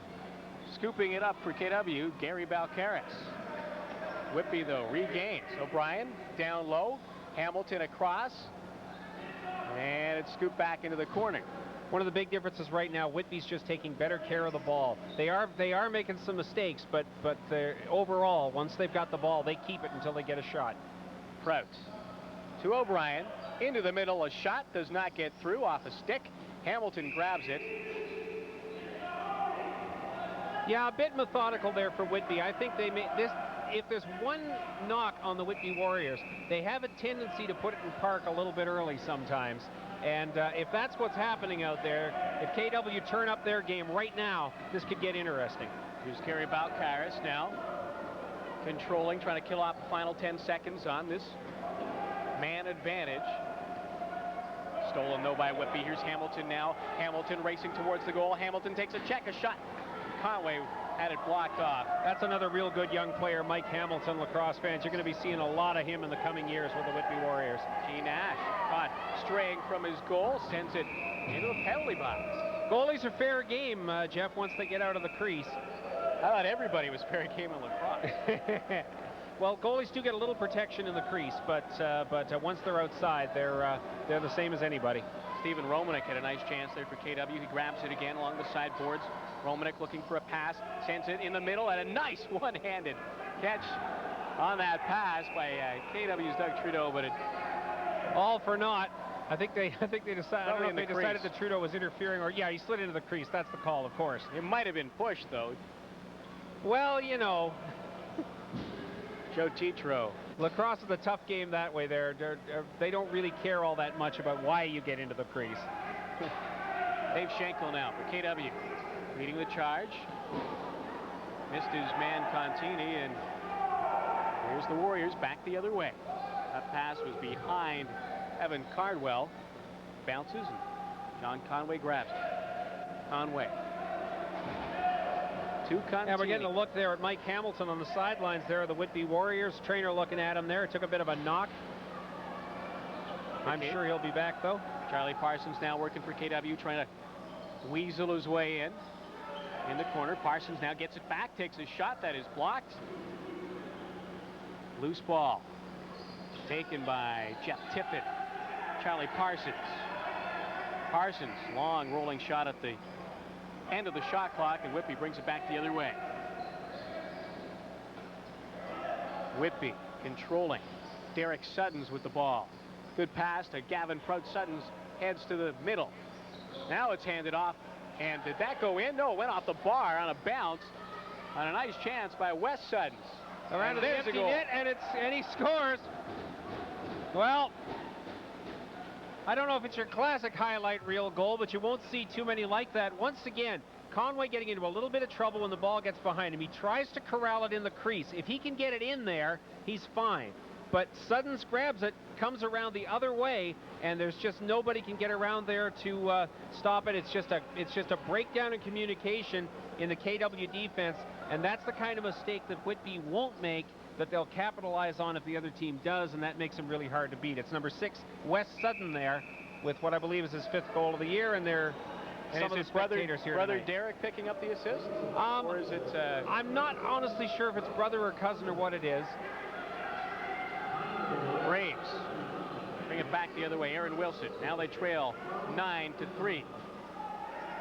Speaker 2: scooping it up for KW, Gary Balcaris. Whitby, though, regains. O'Brien down low. Hamilton across. And it's scooped back into the corner.
Speaker 3: One of the big differences right now, Whitby's just taking better care of the ball. They are making some mistakes, but overall, once they've got the ball, they keep it until they get a shot.
Speaker 2: Prout to O'Brien. Into the middle, a shot does not get through, off a stick. Hamilton grabs it.
Speaker 3: Yeah, a bit methodical there for Whitby. I think they made this. If there's one knock on the Whitby Warriors, they have a tendency to put it in park a little bit early sometimes. And if that's what's happening out there, if KW turn up their game right now, this could get interesting.
Speaker 2: Here's Gary Balcaris now, controlling, trying to kill off the final 10 seconds on this man advantage. Stolen though by Whitby. Here's Hamilton now. Hamilton racing towards the goal. Hamilton takes a check, a shot. Conway had it blocked off.
Speaker 3: That's another real good young player, Mike Hamilton. Lacrosse fans, you're going to be seeing a lot of him in the coming years with the Whitby Warriors.
Speaker 2: G. Nash caught straying from his goal, sends it into the penalty box.
Speaker 3: Goalies are fair game, Jeff, once they get out of the crease.
Speaker 2: I thought everybody was fair game in lacrosse.
Speaker 3: Well, goalies do get a little protection in the crease, but once they're outside, they're the same as anybody.
Speaker 2: Stephen Romanek had a nice chance there for KW. He grabs it again along the sideboards. Romanek looking for a pass, sends it in the middle, and a nice one-handed catch on that pass by KW's Doug Trudeau, but it
Speaker 3: all for naught. I think they decided. I don't know if they decided that Trudeau was interfering, or yeah, he slid into the crease. That's the call, of course.
Speaker 2: It might have been pushed though.
Speaker 3: Well, you know.
Speaker 2: Joe Tetreault.
Speaker 3: Lacrosse is a tough game that way. They don't really care all that much about why you get into the crease.
Speaker 2: Dave Schenkel now for KW. Leading the charge. Missed his man Contini, and here's the Warriors back the other way. That pass was behind Evan Cardwell. Bounces, and John Conway grabs it. Conway. To Contini.
Speaker 3: And we're getting a look there at Mike Hamilton on the sidelines there of the Whitby Warriors. Trainer looking at him there. It took a bit of a knock. I'm sure he'll be back, though.
Speaker 2: Charlie Parsons now working for KW, trying to weasel his way in the corner. Parsons now gets it back, takes a shot that is blocked. Loose ball taken by Jeff Tippett. Charlie Parsons. Parsons, long rolling shot at the end of the shot clock, and Whitby brings it back the other way. Whitby controlling. Derek Suttons with the ball. Good pass to Gavin Prout. Suttons heads to the middle. Now it's handed off. And did that go in? No, it went off the bar on a bounce on a nice chance by Wes Suttons.
Speaker 3: Around the empty net, and he scores. Well, I don't know if it's your classic highlight reel goal, but you won't see too many like that. Once again, Conway getting into a little bit of trouble when the ball gets behind him. He tries to corral it in the crease. If he can get it in there, he's fine. But Suttons grabs it, comes around the other way, and there's just nobody can get around there to stop it. It's just a breakdown in communication in the KW defense, and that's the kind of mistake that Whitby won't make, that they'll capitalize on if the other team does, and that makes them really hard to beat. It's number 6, Wes Sutton there, with what I believe is his 5th goal of the year, and they're some of the spectators here
Speaker 2: brother
Speaker 3: tonight.
Speaker 2: Derek picking up the assist? Or is it...
Speaker 3: I'm not honestly sure if it's brother or cousin or what it is.
Speaker 2: Braves bring it back the other way. Aaron Wilson. Now they trail 9-3.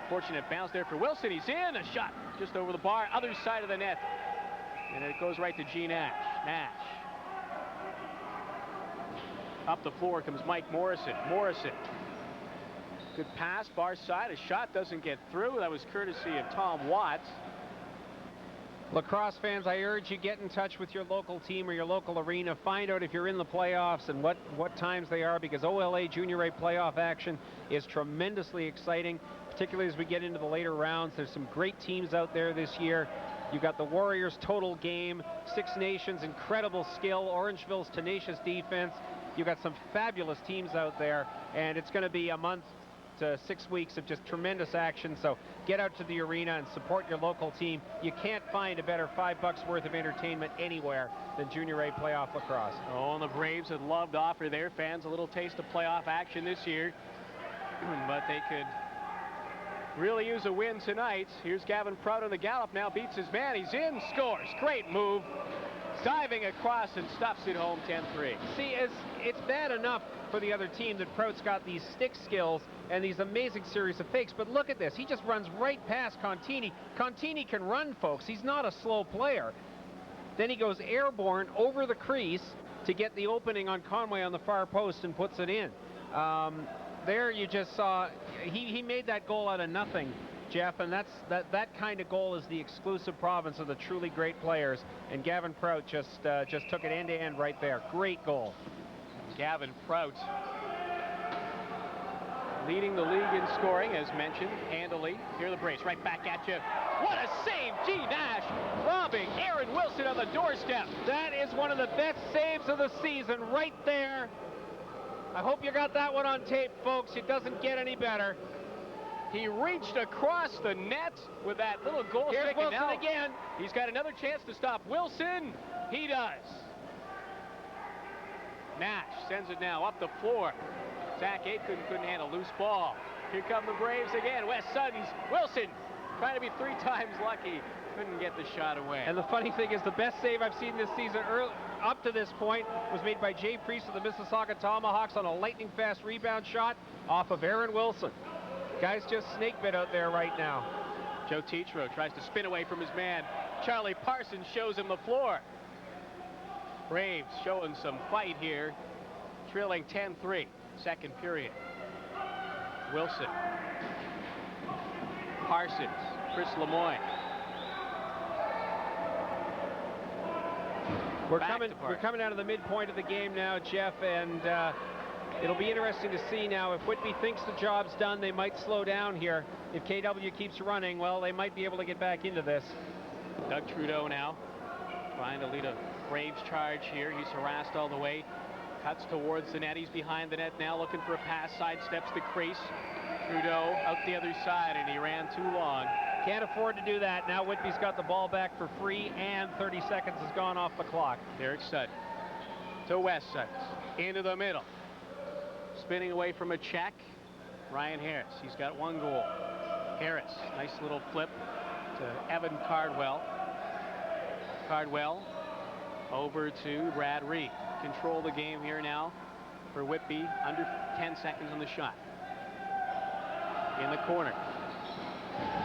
Speaker 2: Fortunate bounce there for Wilson. He's in. A shot just over the bar. Other side of the net. And it goes right to G. Nash. Nash. Up the floor comes Mike Morrison. Morrison. Good pass. Bar side. A shot doesn't get through. That was courtesy of Tom Watts.
Speaker 3: Lacrosse fans, I urge you, get in touch with your local team or your local arena. Find out if you're in the playoffs and what times they are, because OLA Junior A playoff action is tremendously exciting, particularly as we get into the later rounds. There's some great teams out there this year. You've got the Warriors' total game, Six Nations' incredible skill, Orangeville's tenacious defense. You've got some fabulous teams out there, and it's going to be a month to 6 weeks of just tremendous action. So get out to the arena and support your local team. You can't find a better $5 worth of entertainment anywhere than Junior A playoff lacrosse.
Speaker 2: Oh, and the Braves would love to offer their fans a little taste of playoff action this year, but they could really use a win tonight. Here's Gavin Prout on the gallop now, beats his man. He's in, scores. Great move. Diving across and stuffs it home, 10-3.
Speaker 3: See, it's bad enough for the other team that Prout's got these stick skills and these amazing series of fakes, but look at this. He just runs right past Contini. Contini can run, folks. He's not a slow player. Then he goes airborne over the crease to get the opening on Conway on the far post and puts it in. There you just saw, he made that goal out of nothing, Jeff, and that kind of goal is the exclusive province of the truly great players, and Gavin Prout just took it end to end right there. Great goal.
Speaker 2: Gavin Prout leading the league in scoring, as mentioned, handily. Here are the Braves, right back at you. What a save! G. Nash robbing Aaron Wilson on the doorstep.
Speaker 3: That is one of the best saves of the season right there. I hope you got that one on tape, folks. It doesn't get any better.
Speaker 2: He reached across the net with that little goal
Speaker 3: Here's
Speaker 2: stick.
Speaker 3: Wilson
Speaker 2: And now
Speaker 3: again.
Speaker 2: He's got another chance to stop Wilson. He does. Nash sends it now up the floor. Zach Aitken couldn't handle a loose ball. Here come the Braves again. Wes Suttons. Wilson trying to be 3 times lucky. Couldn't get the shot away.
Speaker 3: And the funny thing is, the best save I've seen this season up to this point was made by Jay Priest of the Mississauga Tomahawks on a lightning-fast rebound shot off of Aaron Wilson. Guy's just snake bit out there right now.
Speaker 2: Joe Tetreault tries to spin away from his man. Charlie Parsons shows him the floor. Braves showing some fight here. Trailing 10-3, second period. Wilson. Parsons. Chris Lemoyne.
Speaker 3: We're coming out of the midpoint of the game now, Jeff, and it'll be interesting to see now if Whitby thinks the job's done. They might slow down here. If KW keeps running, well, they might be able to get back into this.
Speaker 2: Doug Trudeau now trying to lead a Braves charge here. He's harassed all the way. Cuts towards the net. He's behind the net now, looking for a pass. Sidesteps the crease. Trudeau out the other side, and he ran too long.
Speaker 3: Can't afford to do that. Now Whitby's got the ball back for free, and 30 seconds has gone off the clock.
Speaker 2: Derek Sutton to Wes Suttons. Into the middle. Spinning away from a check. Ryan Harris. He's got 1 goal. Harris, nice little flip to Evan Cardwell. Cardwell over to Brad Reed. Control the game here now for Whitby. Under 10 seconds on the shot. In the corner.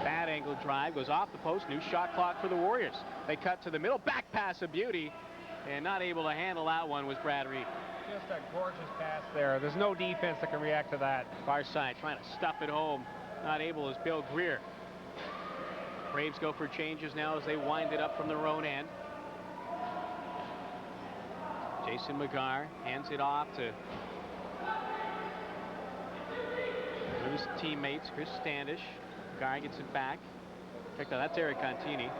Speaker 2: Bad angle drive goes off the post. New shot clock for the Warriors. They cut to the middle. Back pass of beauty. And not able to handle that one was Brad Reed.
Speaker 3: Just a gorgeous pass there. There's no defense that can react to that.
Speaker 2: Far side trying to stuff it home. Not able is Bill Greer. Braves go for changes now as they wind it up from their own end. Jason McGarr hands it off to his teammates. Chris Standish. McGarr gets it back. Check that. That's Eric Contini.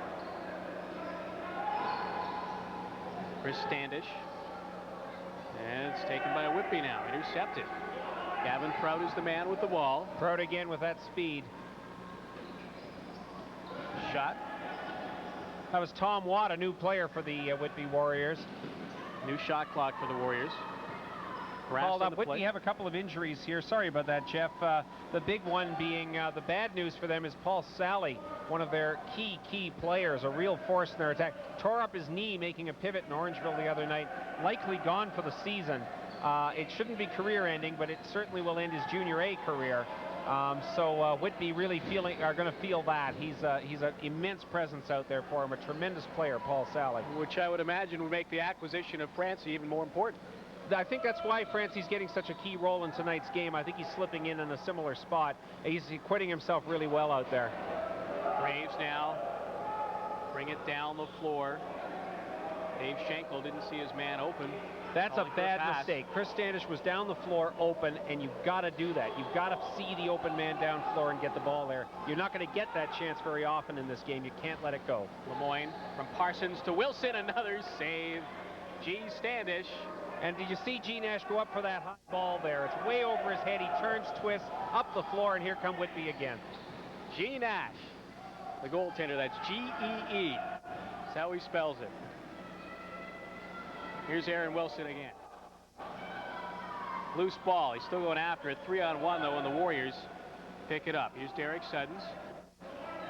Speaker 2: Chris Standish. And it's taken by Whitby now. Intercepted. Gavin Prout is the man with the ball.
Speaker 3: Prout again with that speed.
Speaker 2: Shot.
Speaker 3: That was Tom Watt, a new player for the Whitby Warriors.
Speaker 2: New shot clock for the Warriors.
Speaker 3: Called up. Whitby have a couple of injuries here. Sorry about that, Jeff. The big one being the bad news for them is Paul Sally, one of their key players, a real force in their attack. Tore up his knee making a pivot in Orangeville the other night. Likely gone for the season. It shouldn't be career ending, but it certainly will end his Junior A career. So Whitby really are going to feel that. He's an immense presence out there for him, a tremendous player, Paul Sally.
Speaker 2: Which I would imagine would make the acquisition of Francie even more important.
Speaker 3: I think that's why Francie's getting such a key role in tonight's game. I think he's slipping in a similar spot. He's acquitting himself really well out there.
Speaker 2: Braves now bring it down the floor. Dave Schenkel didn't see his man open.
Speaker 3: That's a bad mistake. Chris Standish was down the floor open, and you've got to do that. You've got to see the open man down floor and get the ball there. You're not going to get that chance very often in this game. You can't let it go.
Speaker 2: Lemoyne from Parsons to Wilson. Another save. G. Standish.
Speaker 3: And did you see G. Nash go up for that high ball there? It's way over his head. He turns, twists, up the floor, and here come Whitby again.
Speaker 2: G. Nash, the goaltender. That's G-E-E. That's how he spells it. Here's Aaron Wilson again. Loose ball. He's still going after it. 3-on-1, though, and the Warriors pick it up. Here's Derek Suttons.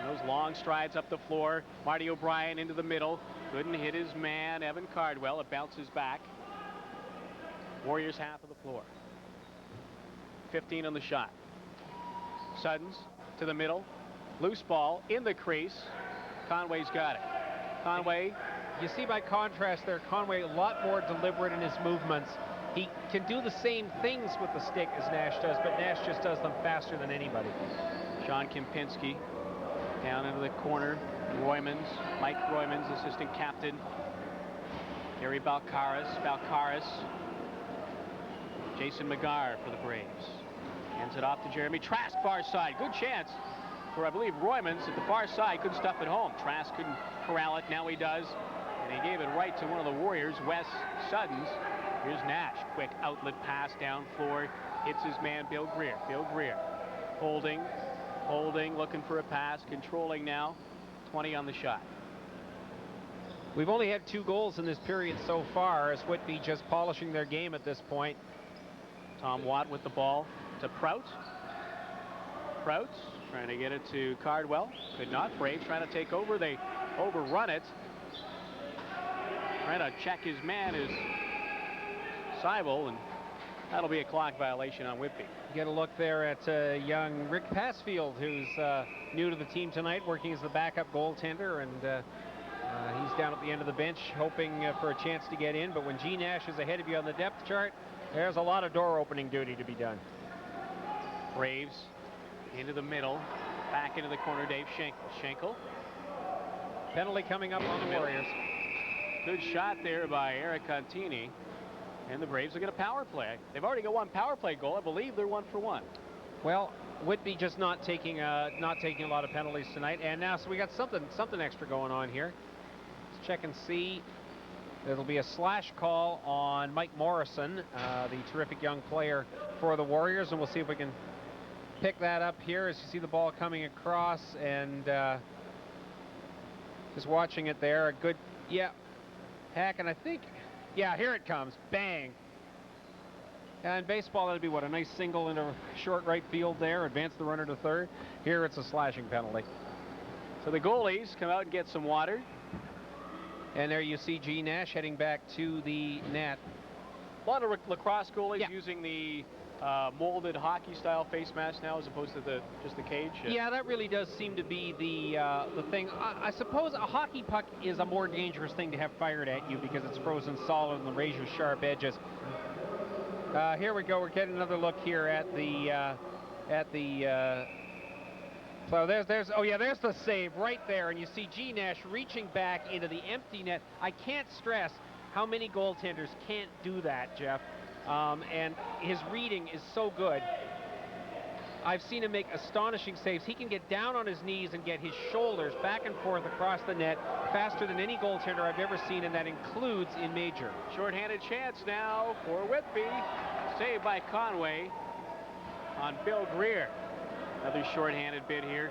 Speaker 2: And those long strides up the floor. Marty O'Brien into the middle. Couldn't hit his man, Evan Cardwell. It bounces back. Warriors half of the floor. 15 on the shot. Suttons to the middle. Loose ball in the crease. Conway's got it. Conway.
Speaker 3: You see by contrast there, Conway a lot more deliberate in his movements. He can do the same things with the stick as Nash does, but Nash just does them faster than anybody.
Speaker 2: Sean Kempinski down into the corner. Mike Roymans, assistant captain. Gary Balcaris. Jason McGarr for the Braves. Hands it off to Jeremy Trask, far side. Good chance for, I believe, Roymans at the far side. Couldn't stuff it home. Trask couldn't corral it. Now he does. And he gave it right to one of the Warriors, Wes Suttons. Here's Nash. Quick outlet pass down floor. Hits his man, Bill Greer. Bill Greer holding, looking for a pass, controlling now. 20 on the shot.
Speaker 3: We've only had 2 goals in this period so far, as Whitby just polishing their game at this point.
Speaker 2: Tom Watt with the ball to Prout. Prout trying to get it to Cardwell. Could not. Braves trying to take over. They overrun it. Trying to check his man is Seibel, and that'll be a clock violation on Whitby.
Speaker 3: Get a look there at young Rick Passfield, who's new to the team tonight, working as the backup goaltender, and he's down at the end of the bench hoping for a chance to get in. But when G. Nash is ahead of you on the depth chart, there's a lot of door opening duty to be done.
Speaker 2: Braves into the middle, back into the corner, Dave Schenkel. Schenkel.
Speaker 3: Penalty coming up on the Warriors.
Speaker 2: Good shot there by Eric Contini. And the Braves will get a power play. They've already got one power play goal. I believe they're 1 for 1.
Speaker 3: Well, Whitby just not taking a lot of penalties tonight. And now, so we got something extra going on here. Let's check and see. It'll be a slash call on Mike Morrison, the terrific young player for the Warriors, and we'll see if we can pick that up here as you see the ball coming across, and just watching it there. A good, yeah, hack, and I think, yeah, here it comes, bang. And in baseball, that'd be what, a nice single into short right field there, advance the runner to third. Here it's a slashing penalty.
Speaker 2: So the goalies come out and get some water.
Speaker 3: And there you see G. Nash heading back to the net.
Speaker 2: A lot of lacrosse goalies using the molded hockey-style face mask now, as opposed to just the cage.
Speaker 3: Yeah, that really does seem to be the thing. I suppose a hockey puck is a more dangerous thing to have fired at you because it's frozen solid and the razor-sharp edges. Here we go. We're getting another look here at the so there's the save right there, and you see G. Nash reaching back into the empty net. I can't stress how many goaltenders can't do that, Jeff, and his reading is so good. I've seen him make astonishing saves. He can get down on his knees and get his shoulders back and forth across the net faster than any goaltender I've ever seen, and that includes in major.
Speaker 2: Shorthanded chance now for Whitby. Saved by Conway on Bill Greer. Another shorthanded bid here.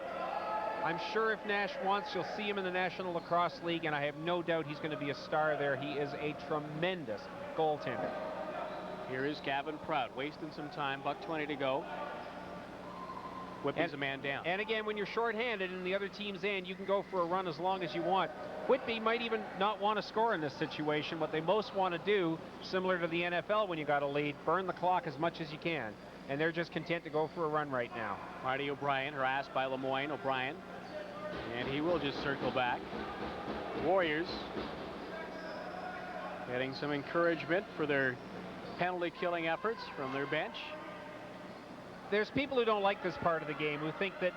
Speaker 3: I'm sure if Nash wants, you'll see him in the National Lacrosse League, and I have no doubt he's going to be a star there. He is a tremendous goaltender.
Speaker 2: Here is Gavin Prout, wasting some time. $1:20 to go. Whitby's a man down.
Speaker 3: And again, when you're shorthanded in the other team's end, you can go for a run as long as you want. Whitby might even not want to score in this situation. What they most want to do, similar to the NFL when you got a lead, burn the clock as much as you can. And they're just content to go for a run right now.
Speaker 2: Marty O'Brien harassed by Lemoyne. O'Brien, and he will just circle back. Warriors getting some encouragement for their penalty killing efforts from their bench.
Speaker 3: There's people who don't like this part of the game, who think that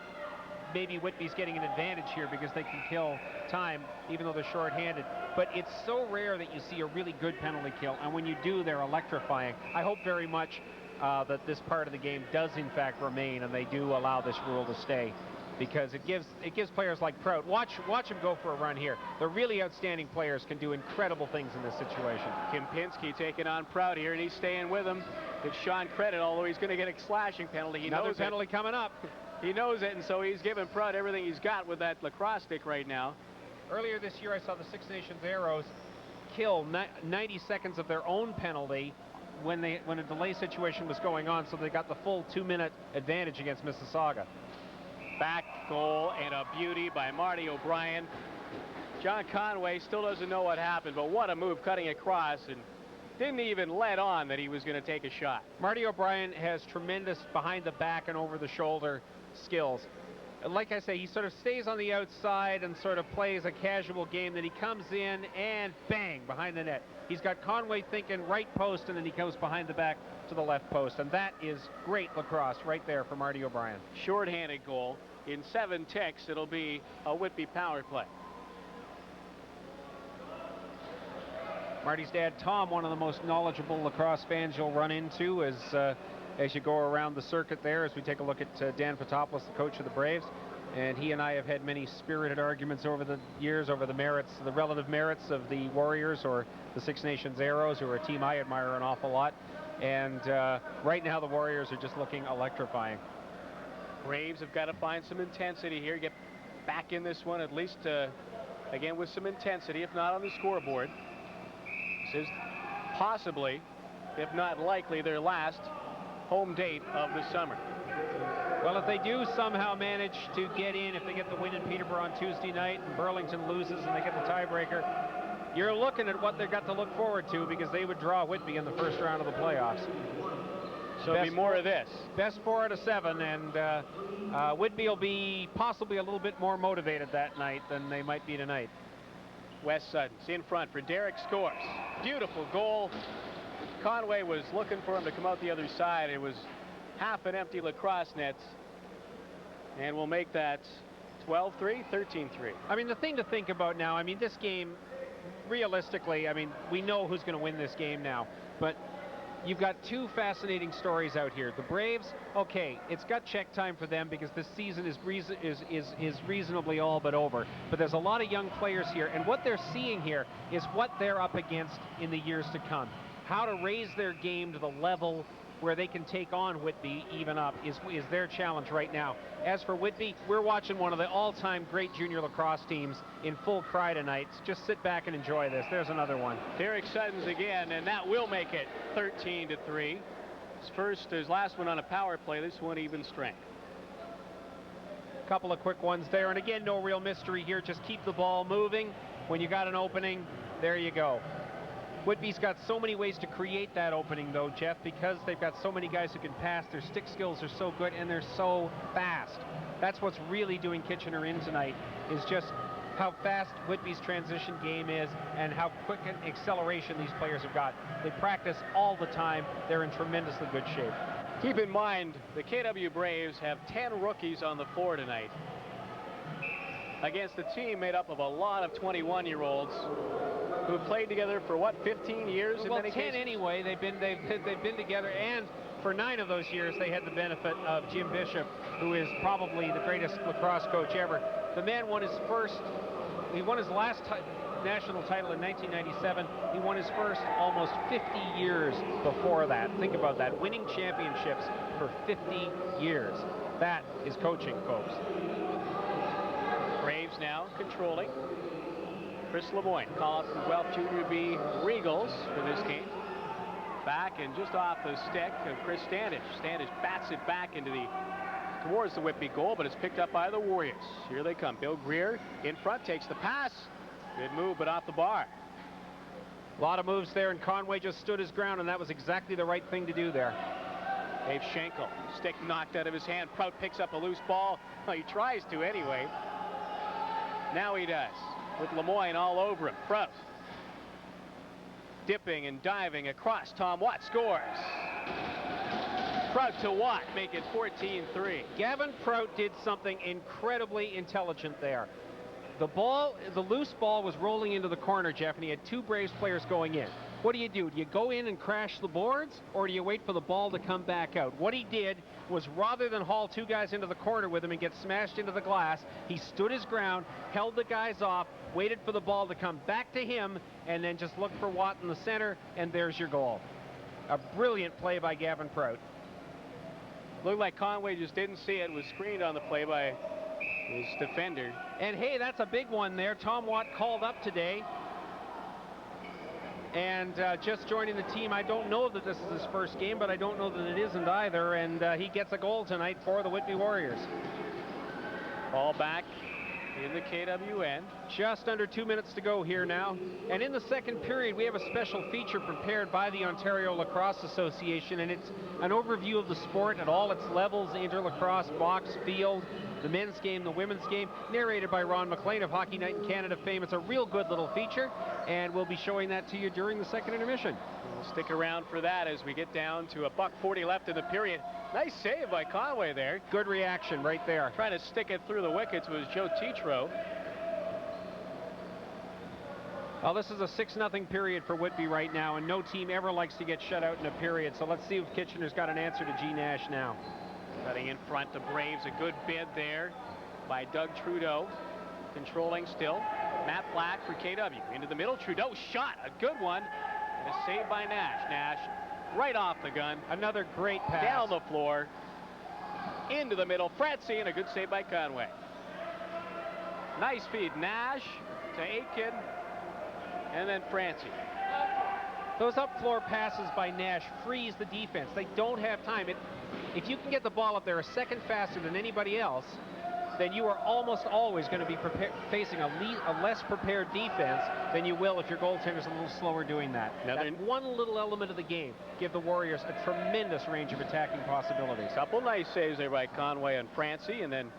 Speaker 3: maybe Whitby's getting an advantage here because they can kill time even though they're shorthanded. But it's so rare that you see a really good penalty kill, and when you do, they're electrifying. I hope very much that this part of the game does in fact remain, and they do allow this rule to stay, because it gives players like Prout, watch him go for a run here. The really outstanding players can do incredible things in this situation.
Speaker 2: Kim Pinsky taking on Prout here, and he's staying with him. Gives Sean credit, although he's going to get a slashing penalty.
Speaker 3: Another penalty coming up.
Speaker 2: He knows it, and so he's giving Prout everything he's got with that lacrosse stick right now.
Speaker 3: Earlier this year, I saw the Six Nations Arrows kill 90 seconds of their own penalty when a delay situation was going on, so they got the full 2-minute advantage against Mississauga.
Speaker 2: Back goal, and a beauty by Marty O'Brien. John Conway still doesn't know what happened, but what a move, cutting across, and didn't even let on that he was going to take a shot.
Speaker 3: Marty O'Brien has tremendous behind the back and over the shoulder skills. Like I say, he sort of stays on the outside and sort of plays a casual game. Then he comes in and bang, behind the net. He's got Conway thinking right post, and then he goes behind the back to the left post. And that is great lacrosse right there for Marty O'Brien.
Speaker 2: Shorthanded goal. In 7 ticks, it'll be a Whitby power play.
Speaker 3: Marty's dad, Tom, one of the most knowledgeable lacrosse fans you'll run into as you go around the circuit there, as we take a look at Dan Fotopoulos, the coach of the Braves. And he and I have had many spirited arguments over the years over the merits, the relative merits of the Warriors or the Six Nations Arrows, who are a team I admire an awful lot. And right now the Warriors are just looking electrifying.
Speaker 2: Braves have got to find some intensity here, get back in this one at least again with some intensity, if not on the scoreboard. This is possibly, if not likely, their last home date of the summer.
Speaker 3: Well, if they do somehow manage to get in, if they get the win in Peterborough on Tuesday night and Burlington loses and they get the tiebreaker, you're looking at what they've got to look forward to, because they would draw Whitby in the first round of the playoffs.
Speaker 2: So it'll be more of this.
Speaker 3: Best 4 out of 7, and Whitby will be possibly a little bit more motivated that night than they might be tonight.
Speaker 2: Wes Sutton's in front for Derek scores. Beautiful goal. Conway was looking for him to come out the other side. It was half an empty lacrosse net, and we'll make that 12-3, 13-3.
Speaker 3: I mean, the thing to think about now, I mean, this game, realistically, I mean, we know who's going to win this game now, but you've got two fascinating stories out here. The Braves, okay, it's got check time for them because this season is reasonably all but over. But there's a lot of young players here, and what they're seeing here is what they're up against in the years to come. How to raise their game to the level where they can take on Whitby even up is their challenge right now. As for Whitby, we're watching one of the all-time great junior lacrosse teams in full cry tonight. Just sit back and enjoy this. There's another one.
Speaker 2: Derek Sutton's again, and that will make it 13-3. His last one on a power play, this one even strength.
Speaker 3: Couple of quick ones there, and again, no real mystery here. Just keep the ball moving. When you got an opening, there you go. Whitby's got so many ways to create that opening, though, Jeff, because they've got so many guys who can pass. Their stick skills are so good, and they're so fast. That's what's really doing Kitchener in tonight, is just how fast Whitby's transition game is and how quick an acceleration these players have got. They practice all the time. They're in tremendously good shape.
Speaker 2: Keep in mind, the KW Braves have 10 rookies on the floor tonight against a team made up of a lot of 21-year-olds who played together for what, 15 years in many
Speaker 3: 10
Speaker 2: cases?
Speaker 3: Anyway. They've been together, and for 9 of those years they had the benefit of Jim Bishop, who is probably the greatest lacrosse coach ever. The man won his last national title in 1997. He won his first almost 50 years before that. Think about that, winning championships for 50 years. That is coaching, folks.
Speaker 2: Braves now controlling. Chris Lemoyne, call up from Guelph Junior B Regals for this game. Back and just off the stick of Chris Standish. Standish bats it back towards the Whitby goal, but it's picked up by the Warriors. Here they come. Bill Greer in front, takes the pass. Good move, but off the bar.
Speaker 3: A lot of moves there, and Conway just stood his ground, and that was exactly the right thing to do there.
Speaker 2: Dave Schenkel, stick knocked out of his hand. Prout picks up a loose ball. Well, he tries to anyway. Now he does, with Lemoyne all over him. Prout dipping and diving across. Tom Watt scores. Prout to Watt, make it 14-3.
Speaker 3: Gavin Prout did something incredibly intelligent there. The loose ball was rolling into the corner, Jeff, and he had 2 Braves players going in. What do? Do you go in and crash the boards, or do you wait for the ball to come back out? What he did was, rather than haul 2 guys into the corner with him and get smashed into the glass, he stood his ground, held the guys off, waited for the ball to come back to him, and then just looked for Watt in the center, and there's your goal. A brilliant play by Gavin Prout.
Speaker 2: Looked like Conway just didn't see it. Was screened on the play by his defender.
Speaker 3: And hey, that's a big one there. Tom Watt called up today. And just joining the team. I don't know that this is his first game, but I don't know that it isn't either. And he gets a goal tonight for the Whitby Warriors.
Speaker 2: Ball back in the KW end.
Speaker 3: Just under 2 minutes to go here now. And in the second period, we have a special feature prepared by the Ontario Lacrosse Association, and it's an overview of the sport at all its levels: inter-lacrosse, box, field, the men's game, the women's game, narrated by Ron McLean of Hockey Night in Canada fame. It's a real good little feature, and we'll be showing that to you during the second intermission.
Speaker 2: We'll stick around for that as we get down to $1:40 left in the period. Nice save by Conway there.
Speaker 3: Good reaction right there.
Speaker 2: Trying to stick it through the wickets was Joe Tetro.
Speaker 3: Well, this is a 6-0 period for Whitby right now, and no team ever likes to get shut out in a period. So let's see if Kitchener's got an answer to G. Nash now.
Speaker 2: Cutting in front, the Braves, a good bid there by Doug Trudeau. Controlling still. Matt Black for KW. Into the middle. Trudeau shot. A good one. And a save by Nash. Nash right off the gun.
Speaker 3: Another great pass.
Speaker 2: Down the floor. Into the middle. Francie, and a good save by Conway. Nice feed. Nash to Aitken. And then Francie.
Speaker 3: Those up floor passes by Nash freeze the defense. They don't have time. If you can get the ball up there a second faster than anybody else, then you are almost always going to be facing a less prepared defense than you will if your goaltender's a little slower doing that. That's one little element of the game. Give the Warriors a tremendous range of attacking possibilities.
Speaker 2: Couple nice saves there by Conway and Francie, and then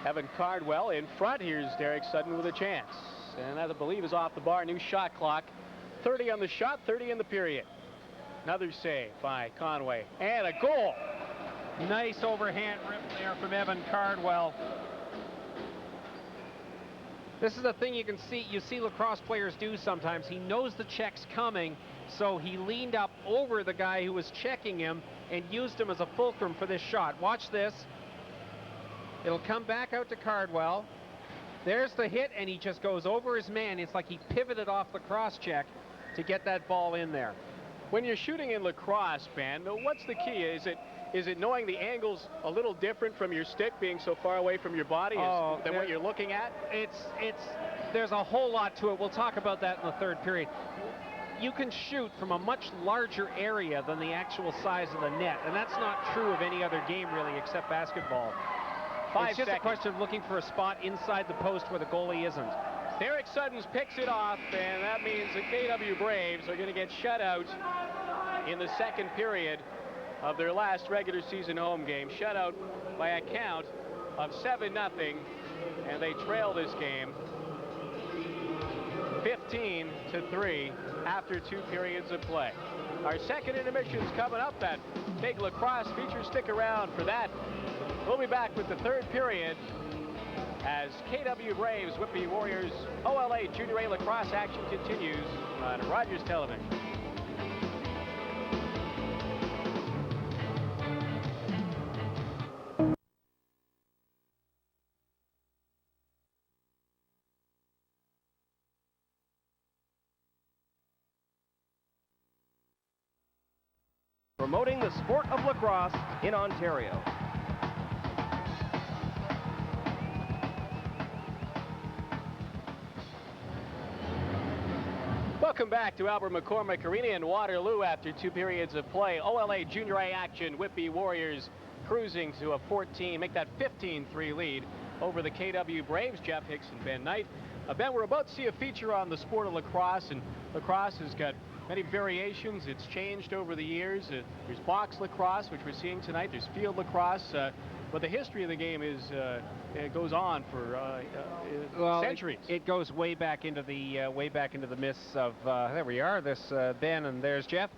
Speaker 2: Evan Cardwell in front. Here's Derek Sutton with a chance. And that, I believe, is off the bar. New shot clock. 30 on the shot, 30 in the period. Another save by Conway. And a goal.
Speaker 3: Nice overhand rip there from Evan Cardwell. This is a thing you see lacrosse players do sometimes. He knows the check's coming, so he leaned up over the guy who was checking him and used him as a fulcrum for this shot. Watch this. It'll come back out to Cardwell. There's the hit, and he just goes over his man. It's like he pivoted off the cross check to get that ball in there.
Speaker 2: When you're shooting in lacrosse, Ben, what's the key? Is it knowing the angles a little different from your stick being so far away from your body than what you're looking at?
Speaker 3: There's a whole lot to it. We'll talk about that in the third period. You can shoot from a much larger area than the actual size of the net, and that's not true of any other game really except basketball. It's just a question of looking for a spot inside the post where the goalie isn't.
Speaker 2: Derek Sutton picks it off, and that means the KW Braves are going to get shut out in the second period of their last regular season home game. Shut out by a count of 7-0, and they trail this game 15-3 after 2 periods of play. Our second intermission's coming up. That big lacrosse feature. Stick around for that. We'll be back with the third period as KW Braves Whitby Warriors OLA Junior A lacrosse action continues on Rogers Television.
Speaker 4: Promoting the sport of lacrosse in Ontario.
Speaker 2: Welcome back to Albert McCormick Arena in Waterloo after 2 periods of play. OLA Junior A action. Whitby Warriors cruising to a 14, make that 15-3 lead over the KW Braves. Jeff Hicks and Ben Knight. Ben, we're about to see a feature on the sport of lacrosse, and lacrosse has got many variations. It's changed over the years. There's box lacrosse, which we're seeing tonight. There's field lacrosse. But the history of the game is it goes on for centuries.
Speaker 3: It goes way back into the mists of there we are. This Ben, and there's Jeff.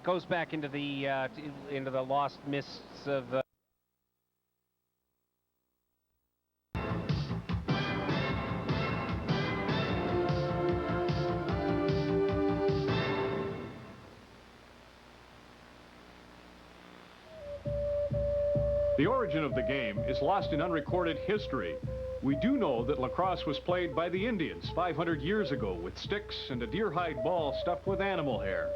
Speaker 3: Goes back into the lost mists of.
Speaker 7: The origin of the game is lost in unrecorded history. We do know that lacrosse was played by the Indians 500 years ago with sticks and a deer hide ball stuffed with animal hair.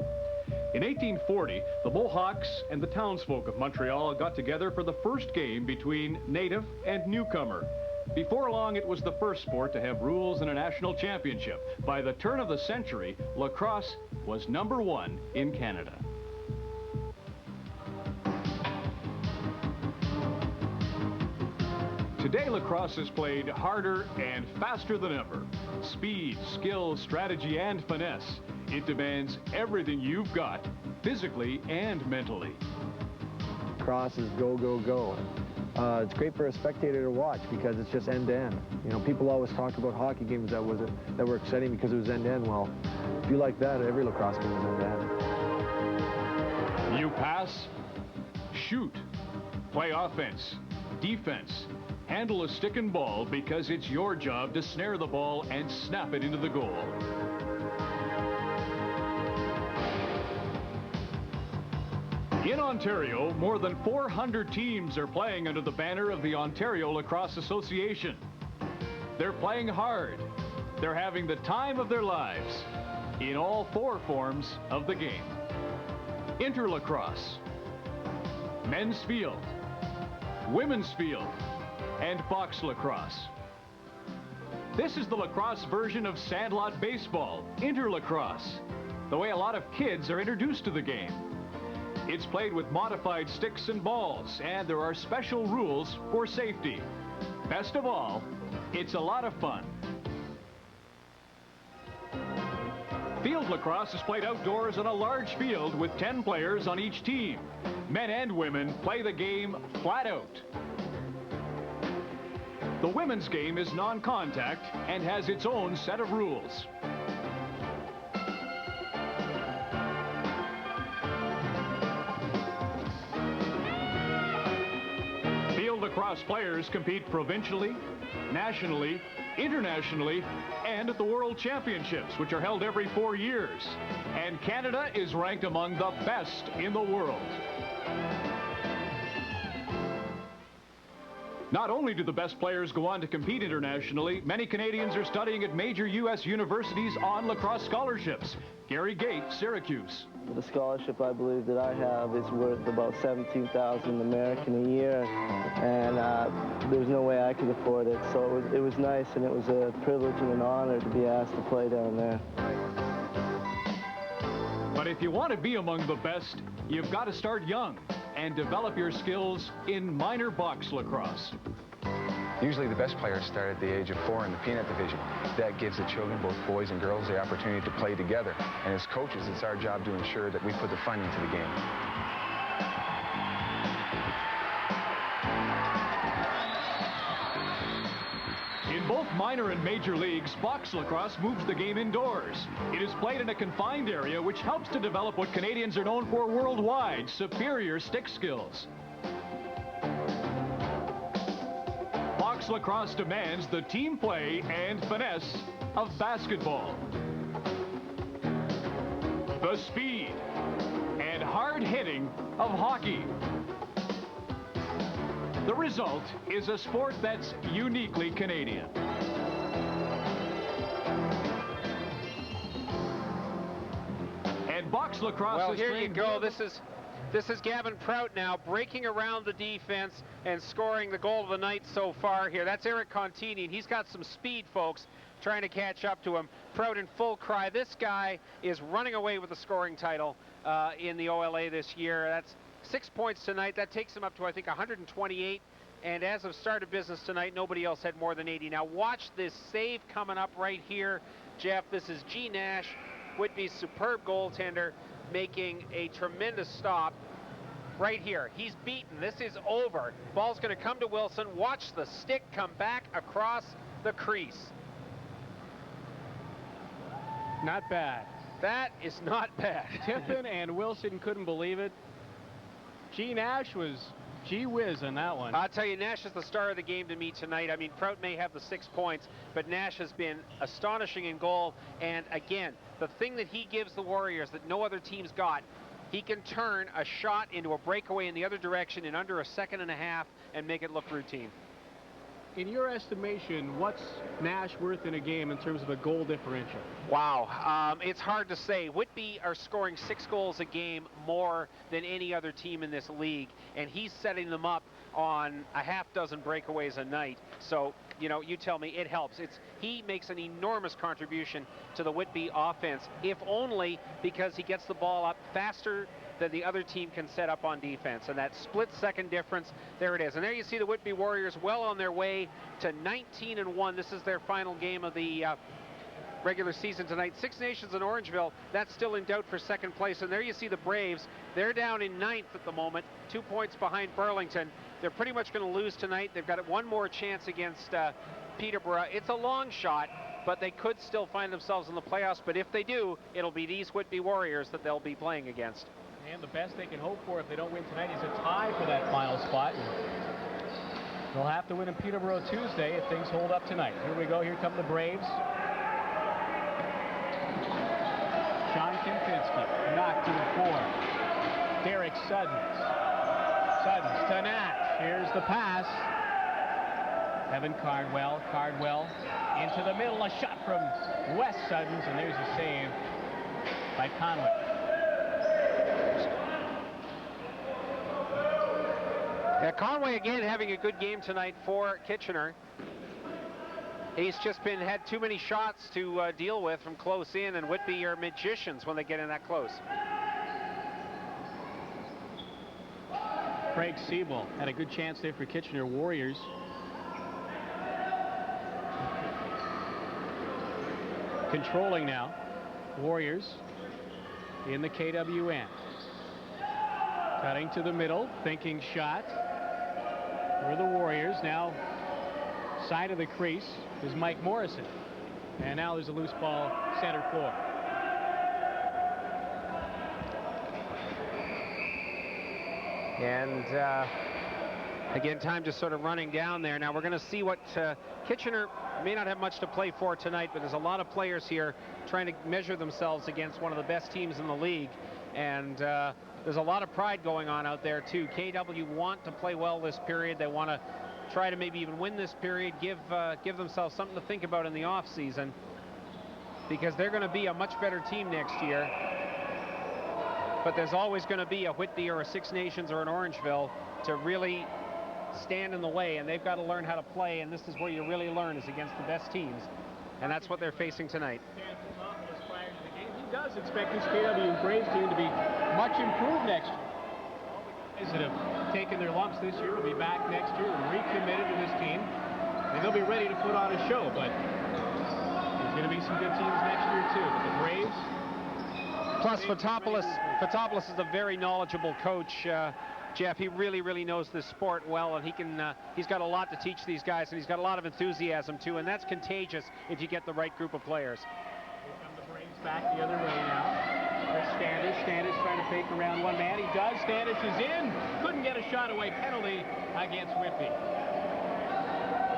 Speaker 7: In 1840, the Mohawks and the townsfolk of Montreal got together for the first game between native and newcomer. Before long, it was the first sport to have rules and a national championship. By the turn of the century, lacrosse was #1 in Canada. Today, lacrosse is played harder and faster than ever. Speed, skill, strategy, and finesse. It demands everything you've got, physically and mentally.
Speaker 8: Lacrosse is go, go, go. It's great for a spectator to watch because it's just end-to-end. You know, people always talk about hockey games that were exciting because it was end-to-end. Well, if you like that, every lacrosse game is end-to-end.
Speaker 7: You pass, shoot, play offense, defense. Handle a stick and ball because it's your job to snare the ball and snap it into the goal. In Ontario, more than 400 teams are playing under the banner of the Ontario Lacrosse Association. They're playing hard. They're having the time of their lives in all 4 forms of the game. Interlacrosse, men's field, women's field, and box lacrosse. This is the lacrosse version of sandlot baseball, interlacrosse, the way a lot of kids are introduced to the game. It's played with modified sticks and balls, and there are special rules for safety. Best of all, it's a lot of fun. Field lacrosse is played outdoors on a large field with 10 players on each team. Men and women play the game flat out. The women's game is non-contact and has its own set of rules. Field lacrosse players compete provincially, nationally, internationally, and at the World Championships, which are held every 4 years. And Canada is ranked among the best in the world. Not only do the best players go on to compete internationally, many Canadians are studying at major U.S. universities on lacrosse scholarships. Gary Gate, Syracuse.
Speaker 9: The scholarship I believe that I have is worth about $17,000 American a year, and there's no way I could afford it. So it was nice, and it was a privilege and an honor to be asked to play down there.
Speaker 7: But if you want to be among the best, you've got to start young and develop your skills in minor box lacrosse.
Speaker 10: Usually the best players start at the age of 4 in the peanut division. That gives the children, both boys and girls, the opportunity to play together. And as coaches, it's our job to ensure that we put the fun into the game.
Speaker 7: In both minor and major leagues, box lacrosse moves the game indoors. It is played in a confined area, which helps to develop what Canadians are known for worldwide, superior stick skills. Box lacrosse demands the team play and finesse of basketball, the speed and hard hitting of hockey. The result is a sport that's uniquely Canadian. And box lacrosse
Speaker 3: Well,
Speaker 7: is
Speaker 3: here you
Speaker 7: trained
Speaker 3: go. This is Gavin Prout now breaking around the defense and scoring the goal of the night so far here. That's Eric Contini, and he's got some speed, folks, trying to catch up to him. Prout in full cry. This guy is running away with the scoring title in the OLA this year. That's 6 points tonight. That takes him up to, I think, 128. And as of start of business tonight, nobody else had more than 80. Now watch this save coming up right here, Jeff. This is G. Nash, Whitby's superb goaltender, making a tremendous stop right here. He's beaten. This is over. Ball's going to come to Wilson. Watch the stick come back across the crease.
Speaker 2: Not bad.
Speaker 3: That is not bad.
Speaker 2: Tiffin and Wilson couldn't believe it. G. Nash was gee whiz on that one.
Speaker 3: I'll tell you, Nash is the star of the game to me tonight. I mean, Prout may have the 6 points, but Nash has been astonishing in goal. And again, the thing that he gives the Warriors that no other team's got, he can turn a shot into a breakaway in the other direction in under a second and a half and make it look routine.
Speaker 2: In your estimation, what's Nash worth in a game in terms of a goal differential?
Speaker 3: Wow, it's hard to say. Whitby are scoring 6 goals a game more than any other team in this league, and he's setting them up on a half dozen breakaways a night. So, you know, you tell me, it helps. He makes an enormous contribution to the Whitby offense, if only because he gets the ball up faster than the other team can set up on defense. And that split-second difference, there it is. And there you see the Whitby Warriors well on their way to 19-1. This is their final game of the regular season tonight. Six Nations in Orangeville, that's still in doubt for second place. And there you see the Braves. They're down in 9th at the moment, 2 points behind Burlington. They're pretty much going to lose tonight. They've got one more chance against Peterborough. It's a long shot, but they could still find themselves in the playoffs. But if they do, it'll be these Whitby Warriors that they'll be playing against.
Speaker 2: And the best they can hope for if they don't win tonight is a tie for that final spot. They'll have to win in Peterborough Tuesday if things hold up tonight. Here we go. Here come the Braves. Sean Kempinski knocked to the 4. Derek Suddens. Suddens to Nash. Here's the pass. Evan Cardwell. Cardwell into the middle. A shot from Wes Suddens, and there's a save by Conway.
Speaker 3: Yeah, Conway again having a good game tonight for Kitchener. He's just had too many shots to deal with from close in, and Whitby are magicians when they get in that close.
Speaker 2: Craig Siebel had a good chance there for Kitchener Warriors. Controlling now. Warriors in the KWN. Cutting to the middle, thinking shot for the Warriors. Now side of the crease is Mike Morrison. And now there's a loose ball center floor.
Speaker 3: And again, time just sort of running down there. Now we're going to see what Kitchener may not have much to play for tonight, but there's a lot of players here trying to measure themselves against one of the best teams in the league. And there's a lot of pride going on out there too. KW want to play well this period. They want to try to maybe even win this period, give themselves something to think about in the off season, because they're going to be a much better team next year. But there's always going to be a Whitby or a Six Nations or an Orangeville to really stand in the way, and they've got to learn how to play, and this is where you really learn, is against the best teams, and that's what they're facing tonight.
Speaker 2: He does expect this KW Braves team to be much improved next year. Guys that have taken their lumps this year will be back next year and recommitted to this team, and they'll be ready to put on a show. But there's going to be some good teams next year too. But the Braves.
Speaker 3: Plus, Fotopoulos is a very knowledgeable coach. Jeff, he really knows this sport well, and he's got a lot to teach these guys, and he's got a lot of enthusiasm too, and that's contagious if you get the right group of players.
Speaker 2: Here come the Braves back the other way now. There's Standish. Standish trying to fake around one man. He does. Standish is in. Couldn't get a shot away. Penalty against Whitby.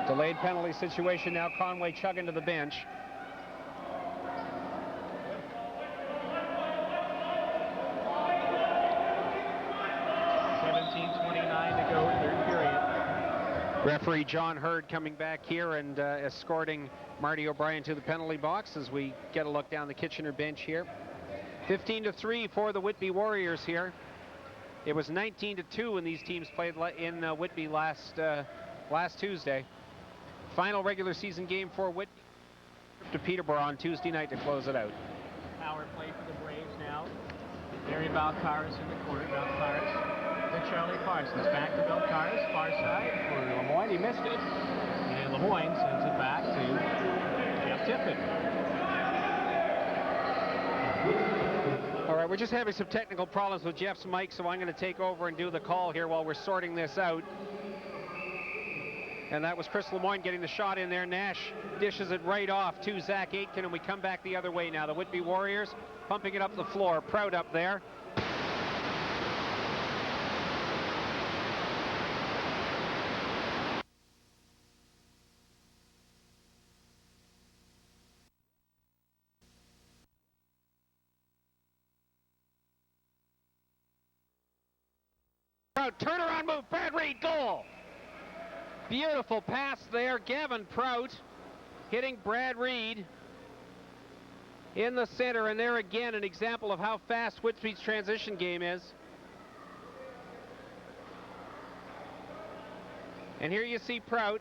Speaker 3: Delayed penalty situation now. Conway chugging to the bench. Referee John Hurd coming back here and escorting Marty O'Brien to the penalty box as we get a look down the Kitchener bench here. 15-3 for the Whitby Warriors here. It was 19-2 when these teams played in Whitby last Tuesday. Final regular season game for Whitby to Peterborough on Tuesday night to close it out.
Speaker 2: Power play for the Braves now. Barry Balcaris in the corner. Balcaris. Charlie Parsons back to Belcaris, far side for Lemoyne. He missed it, and Lemoyne sends it back to Jeff Tippett.
Speaker 3: All right, we're just having some technical problems with Jeff's mic, so I'm going to take over and do the call here while we're sorting this out. And that was Chris Lemoyne getting the shot in there. Nash dishes it right off to Zach Aitken, and we come back the other way now. The Whitby Warriors pumping it up the floor. Proud up there. Turnaround move, Brad Reed, goal. Beautiful pass there. Gavin Prout hitting Brad Reed in the center, and there again an example of how fast Whitby's transition game is. And here you see Prout.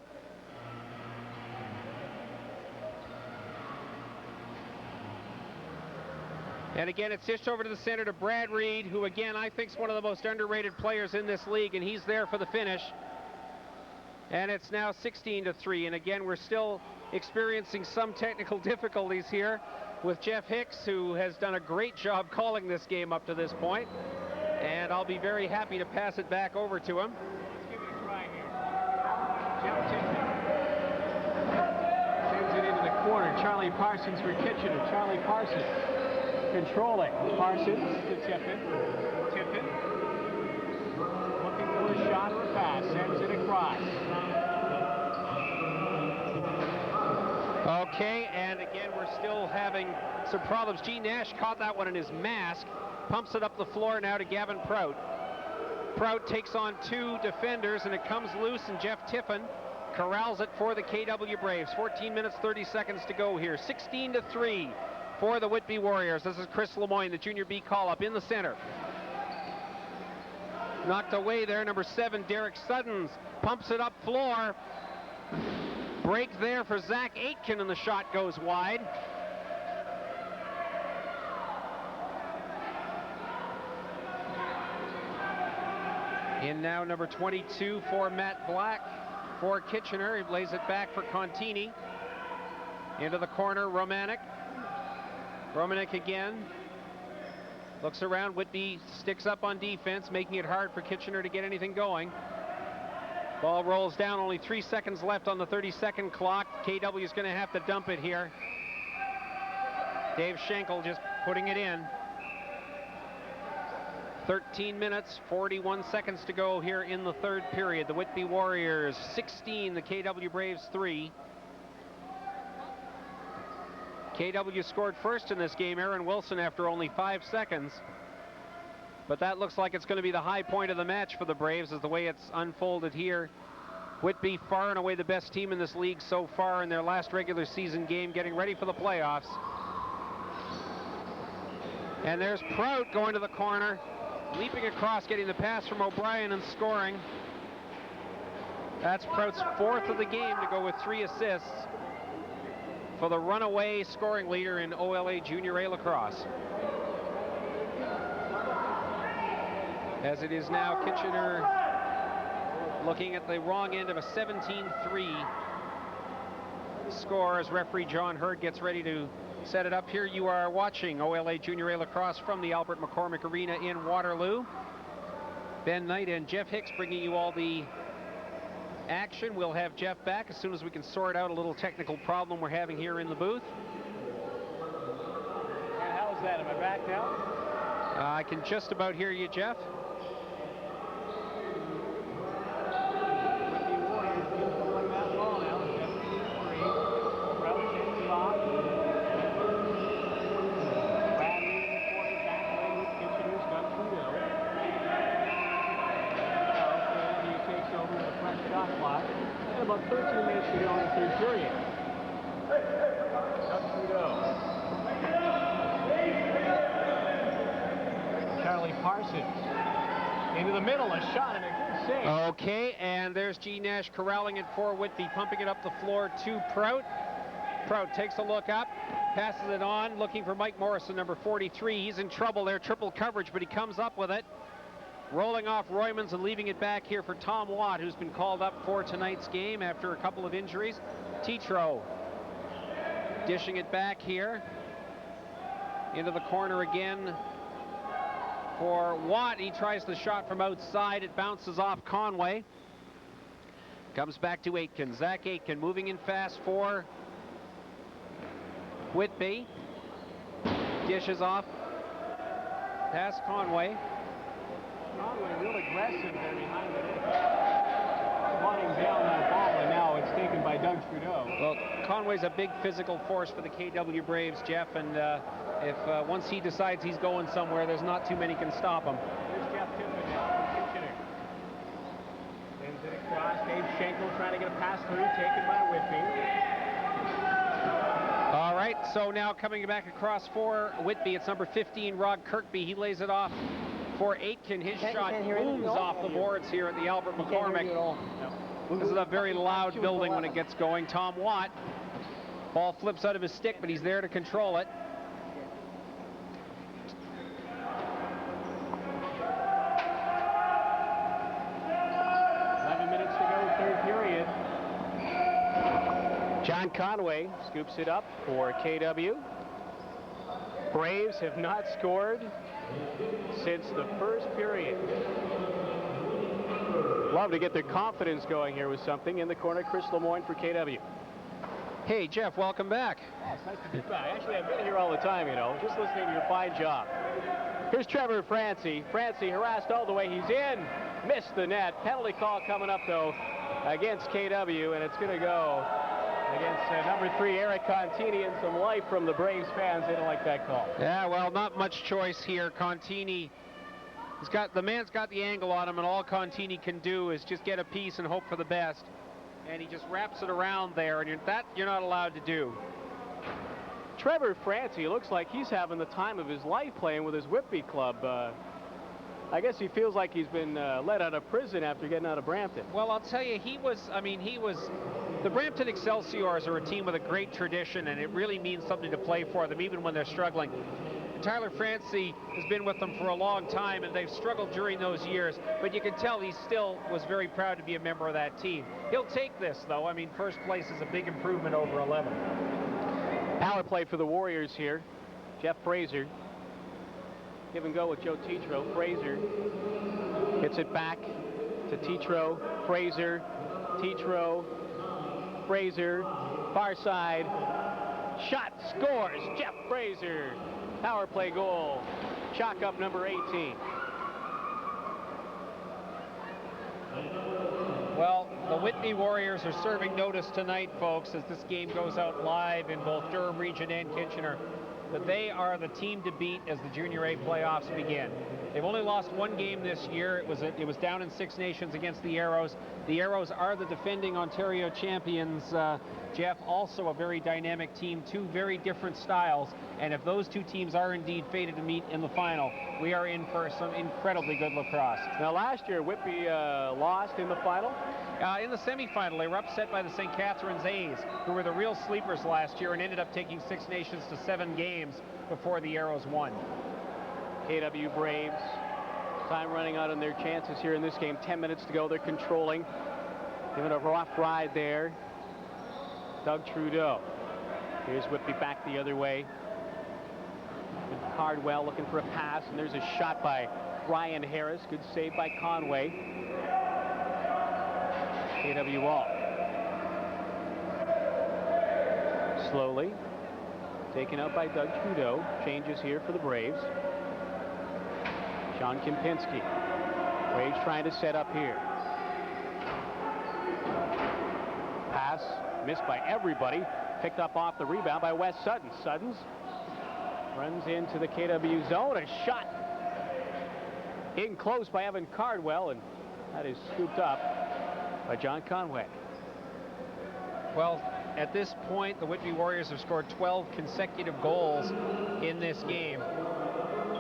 Speaker 3: And again, it's dished over to the center to Brad Reed, who again I think is one of the most underrated players in this league, and he's there for the finish. And it's now 16-3, and again we're still experiencing some technical difficulties here with Jeff Hicks, who has done a great job calling this game up to this point. And I'll be very happy to pass it back over to him.
Speaker 2: Let's give it a try here. Jeff Tippett sends it into the corner. Charlie Parsons for Kitchener. Charlie Parsons controlling. Parsons to Tippett. Tippett looking for a shot or a pass. Sends it across.
Speaker 3: Okay, and again we're still having some problems. G. Nash caught that one in his mask, pumps it up the floor now to Gavin Prout. Prout takes on 2 defenders, and it comes loose, and Jeff Tiffin corrals it for the KW Braves. 14 minutes, 30 seconds to go here. 16-3 for the Whitby Warriors. This is Chris Lemoyne, the Junior B call-up in the center. Knocked away there, number 7, Derek Suddens. Pumps it up floor. Break there for Zach Aitken, and the shot goes wide. In now number 22 for Matt Black for Kitchener. He lays it back for Contini. Into the corner, Romanek. Romanek again. Looks around. Whitby sticks up on defense, making it hard for Kitchener to get anything going. Ball rolls down. Only 3 seconds left on the 30-second clock. KW is going to have to dump it here. Dave Schenkel just putting it in. 13 minutes, 41 seconds to go here in the 3rd period. The Whitby Warriors 16, the KW Braves 3. KW scored first in this game, Aaron Wilson, after only 5 seconds. But that looks like it's going to be the high point of the match for the Braves, as the way it's unfolded here. Whitby far and away the best team in this league so far in their last regular season game, getting ready for the playoffs. And there's Prout going to the corner, leaping across, getting the pass from O'Brien and scoring. That's Prout's 4th of the game to go with 3 assists for the runaway scoring leader in OLA Junior A lacrosse. As it is now, Kitchener looking at the wrong end of a 17-3 score as referee John Hurd gets ready to set it up here. You are watching OLA Junior A lacrosse from the Albert McCormick Arena in Waterloo. Ben Knight and Jeff Hicks bringing you all the action. We'll have Jeff back as soon as we can sort out a little technical problem we're having here in the booth.
Speaker 2: And how's that? Am I back now?
Speaker 3: I can just about hear you, Jeff.
Speaker 2: About 13 minutes to go in the 3rd period. Charlie Parsons into the middle, a shot and a good save.
Speaker 3: Okay, and there's G. Nash corralling it for Whitby, pumping it up the floor to Prout. Prout takes a look up, passes it on, looking for Mike Morrison, number 43. He's in trouble there, triple coverage, but he comes up with it. Rolling off Roymans and leaving it back here for Tom Watt, who's been called up for tonight's game after a couple of injuries. Tetro dishing it back here into the corner again for Watt. He tries the shot from outside. It bounces off Conway. Comes back to Aitken. Zach Aitken moving in fast for Whitby. Dishes off past Conway.
Speaker 2: Conway real aggressive there behind the net. Wanting down that ball, and now it's taken by Doug Trudeau.
Speaker 3: Well, Conway's a big physical force for the KW Braves, Jeff, and if once he decides he's going somewhere, there's not too many can stop him.
Speaker 2: There's Jeff Tiffin now from Kitchener. Sends it across. Dave Schenkel trying to get a pass through, taken by Whitby.
Speaker 3: All right, so now coming back across for Whitby, it's number 15, Rod Kirkby. He lays it off for Aitken. His shot booms off the boards here at the Albert McCormick. This is a very loud building when it gets going. Tom Watt. Ball flips out of his stick, but he's there to control it.
Speaker 2: John Conway scoops it up for KW. Braves have not scored since the 1st period. Love to get their confidence going here with something. In the corner, Chris Lemoyne for KW.
Speaker 3: Hey, Jeff, welcome back.
Speaker 2: Oh, it's nice to be back. Actually, I've been here all the time, you know, just listening to your fine job. Here's Trevor Francie. Francie harassed all the way. He's in. Missed the net. Penalty call coming up, though, against KW, and it's going to go against number 3 Eric Contini, and some life from the Braves fans. They don't like that call.
Speaker 3: Yeah, well, not much choice here. Contini, the man's got the angle on him, and all Contini can do is just get a piece and hope for the best. And he just wraps it around there, and you're not allowed to do.
Speaker 2: Trevor Francie looks like he's having the time of his life playing with his Whitby club. I guess he feels like he's been let out of prison after getting out of Brampton.
Speaker 3: Well, I'll tell you, the Brampton Excelsiors are a team with a great tradition, and it really means something to play for them, even when they're struggling. And Tyler Francie has been with them for a long time, and they've struggled during those years, but you can tell he still was very proud to be a member of that team. He'll take this, though. I mean, first place is a big improvement over 11.
Speaker 2: Power play for the Warriors here. Jeff Fraser. Give and go with Joe Tetreault. Fraser hits it back to Tetreault. Fraser, Tetreault, Fraser, far side. Shot, scores. Jeff Fraser. Power play goal. Chalk up number 18.
Speaker 3: Well, the Whitby Warriors are serving notice tonight, folks, as this game goes out live in both Durham Region and Kitchener, that they are the team to beat as the Junior A playoffs begin. They've only lost one game this year. It was down in Six Nations against the Arrows. The Arrows are the defending Ontario champions, Jeff. Also a very dynamic team, two very different styles. And if those two teams are indeed fated to meet in the final, we are in for some incredibly good lacrosse.
Speaker 2: Now, last year, Whitby lost in the final.
Speaker 3: In the semifinal, they were upset by the St. Catharines A's, who were the real sleepers last year and ended up taking Six Nations to 7 games before the Arrows won.
Speaker 2: KW Braves, time running out on their chances here in this game. 10 minutes to go. They're controlling. Giving a rough ride there. Doug Trudeau. Here's Whitby back the other way. Cardwell looking for a pass, and there's a shot by Ryan Harris. Good save by Conway. KW all. Slowly. Taken out by Doug Trudeau. Changes here for the Braves. Sean Kempinski. Braves trying to set up here. Pass missed by everybody. Picked up off the rebound by Wes Sutton. Suttons runs into the KW zone. A shot in close by Evan Cardwell, and that is scooped up by John Conway.
Speaker 3: Well, at this point, the Whitby Warriors have scored 12 consecutive goals in this game.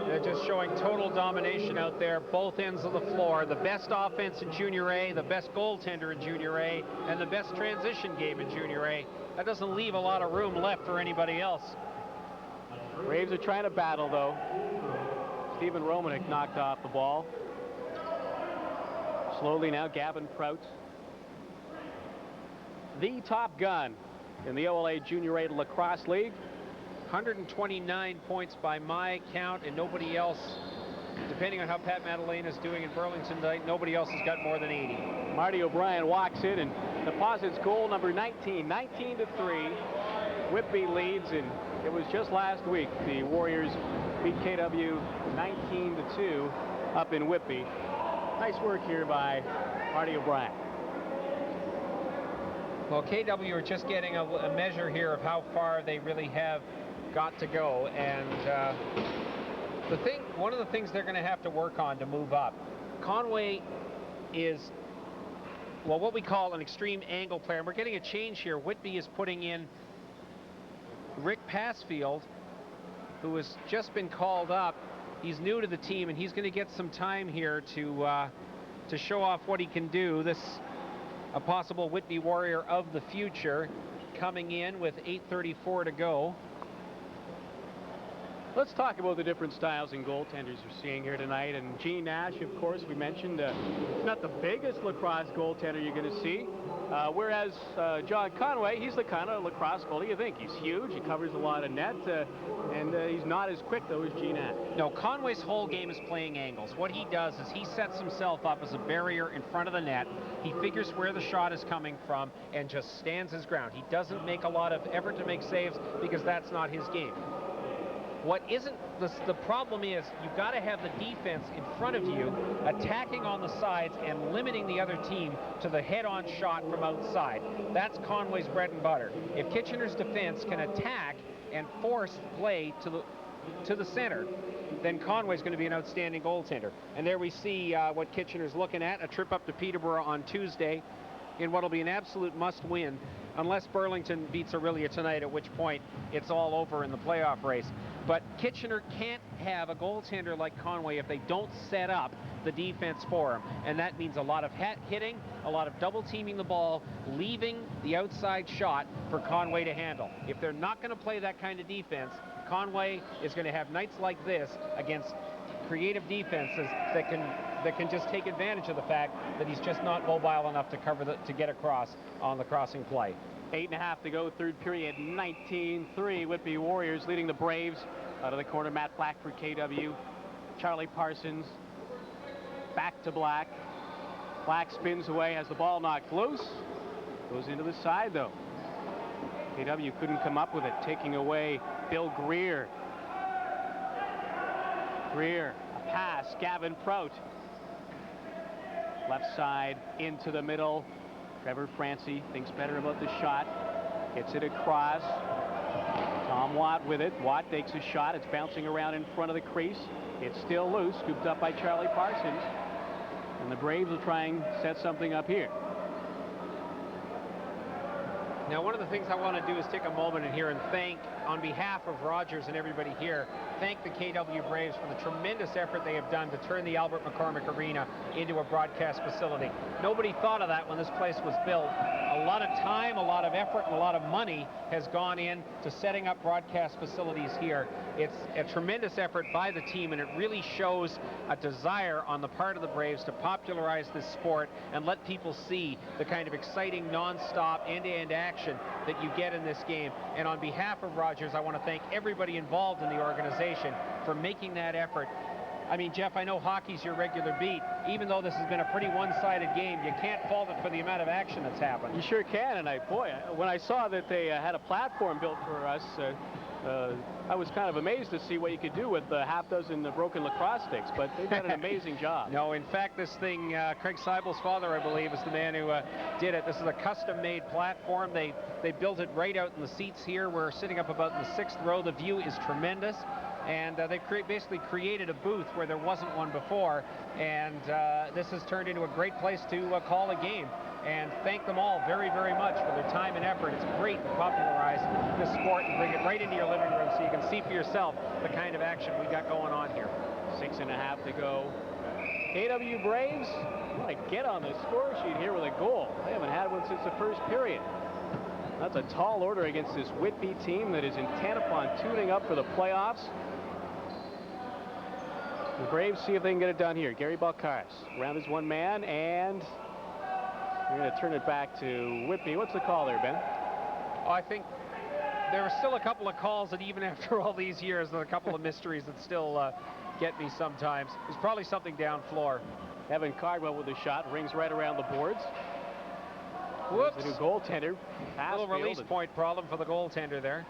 Speaker 3: They're just showing total domination out there, both ends of the floor. The best offense in Junior A, the best goaltender in Junior A, and the best transition game in Junior A. That doesn't leave a lot of room left for anybody else.
Speaker 2: Braves are trying to battle, though. Stephen Romanek knocked off the ball. Slowly now, Gavin Prout. The top gun in the OLA Junior A Lacrosse League.
Speaker 3: 129 points by my count, and nobody else, depending on how Pat Madeleine is doing in Burlington tonight, nobody else has got more than 80.
Speaker 2: Marty O'Brien walks in and deposits goal number 19. 19-3. Whitby leads, and it was just last week the Warriors beat KW 19-2 up in Whitby. Nice work here by Marty O'Brien.
Speaker 3: Well, KW are just getting a measure here of how far they really have got to go, and one of the things they're going to have to work on to move up. Conway is, well, what we call an extreme angle player, and we're getting a change here. Whitby is putting in Rick Passfield, who has just been called up. He's new to the team, and he's going to get some time here to show off what he can do. This a possible Whitby Warrior of the future, coming in with 8:34 to go.
Speaker 2: Let's talk about the different styles and goaltenders we're seeing here tonight. And Gene Nash, of course, we mentioned, not the biggest lacrosse goaltender you're going to see. Whereas John Conway, he's the kind of lacrosse goalie you think. He's huge, he covers a lot of net, and he's not as quick, though, as Gene Nash.
Speaker 3: No, Conway's whole game is playing angles. What he does is he sets himself up as a barrier in front of the net. He figures where the shot is coming from and just stands his ground. He doesn't make a lot of effort to make saves because that's not his game. What isn't the problem is you've got to have the defense in front of you, attacking on the sides and limiting the other team to the head-on shot from outside. That's Conway's bread and butter. If Kitchener's defense can attack and force play to the center, then Conway's going to be an outstanding goaltender. And there we see what Kitchener's looking at, a trip up to Peterborough on Tuesday in what will be an absolute must-win, unless Burlington beats Orillia tonight, at which point it's all over in the playoff race. But Kitchener can't have a goaltender like Conway if they don't set up the defense for him. And that means a lot of hitting, a lot of double teaming the ball, leaving the outside shot for Conway to handle. If they're not going to play that kind of defense, Conway is going to have nights like this against creative defenses that can just take advantage of the fact that he's just not mobile enough to cover to get across on the crossing play.
Speaker 2: 8.5 to go, third period, 19-3. Whitby Warriors leading the Braves. Out of the corner, Matt Black for KW. Charlie Parsons back to Black. Black spins away, has the ball knocked loose. Goes into the side, though. KW couldn't come up with it, taking away Bill Greer. Greer, a pass, Gavin Prout. Left side, into the middle. Trevor Francie thinks better about the shot. Gets it across. Tom Watt with it. Watt takes a shot. It's bouncing around in front of the crease. It's still loose, scooped up by Charlie Parsons. And the Braves will try and set something up here.
Speaker 3: Now, one of the things I want to do is take a moment in here and thank, on behalf of Rogers and everybody here, thank the KW Braves for the tremendous effort they have done to turn the Albert McCormick Arena into a broadcast facility. Nobody thought of that when this place was built. A lot of time, a lot of effort, and a lot of money has gone in to setting up broadcast facilities here. It's a tremendous effort by the team, and it really shows a desire on the part of the Braves to popularize this sport and let people see the kind of exciting, non-stop, end-to-end action that you get in this game. And on behalf of Rogers, I want to thank everybody involved in the organization for making that effort. I mean, Jeff, I know hockey's your regular beat. Even though this has been a pretty one-sided game, you can't fault it for the amount of action that's happened.
Speaker 2: You sure can, and when I saw that they had a platform built for us, I was kind of amazed to see what you could do with half dozen broken lacrosse sticks, but they've done an amazing job.
Speaker 3: No, in fact, this thing, Craig Seibel's father, I believe, is the man who did it. This is a custom-made platform. They built it right out in the seats here. We're sitting up about in the 6th row. The view is tremendous. And they basically created a booth where there wasn't one before, and this has turned into a great place to call a game. And thank them all very, very much for their time and effort. It's great to popularize this sport and bring it right into your living room so you can see for yourself the kind of action we got going on here.
Speaker 2: 6.5 to go. KW Braves want to get on the score sheet here with a goal. They haven't had one since the first period. That's a tall order against this Whitby team that is intent upon tuning up for the playoffs. The Braves see if they can get it done here. Gary Balcaris around his one man, and we're going to turn it back to Whitby. What's the call there, Ben?
Speaker 3: Oh, I think there are still a couple of calls that even after all these years, there are a couple of mysteries that still get me sometimes. There's probably something down floor.
Speaker 2: Evan Cardwell with a shot, rings right around the boards.
Speaker 3: Whoops.
Speaker 2: The new goaltender.
Speaker 3: A little release point problem for the goaltender there.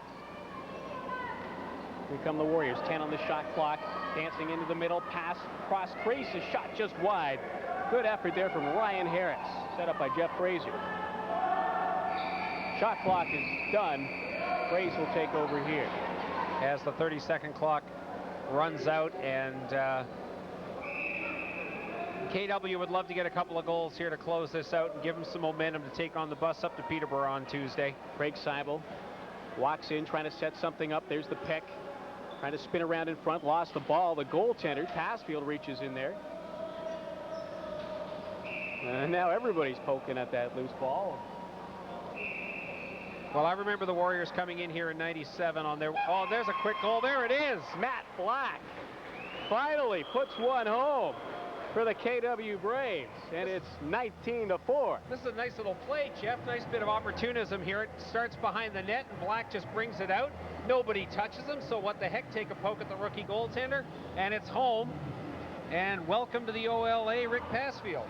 Speaker 2: Here come the Warriors. 10 on the shot clock. Dancing into the middle. Pass cross crease. A shot just wide. Good effort there from Ryan Harris. Set up by Jeff Frazier. Shot clock is done. Braves will take over here.
Speaker 3: As the 30-second clock runs out, and KW would love to get a couple of goals here to close this out and give them some momentum to take on the bus up to Peterborough on Tuesday.
Speaker 2: Craig Seibel walks in trying to set something up. There's the pick. Trying to spin around in front. Lost the ball. The goaltender, Passfield, reaches in there. And now everybody's poking at that loose ball.
Speaker 3: Well, I remember the Warriors coming in here in '97 on their... Oh, there's a quick goal. There it is.
Speaker 2: Matt Black finally puts one home for the KW Braves, and it's 19-4.
Speaker 3: This is a nice little play, Jeff. Nice bit of opportunism here. It starts behind the net, and Black just brings it out. Nobody touches him, so what the heck? Take a poke at the rookie goaltender, and it's home. And welcome to the OLA, Rick Passfield.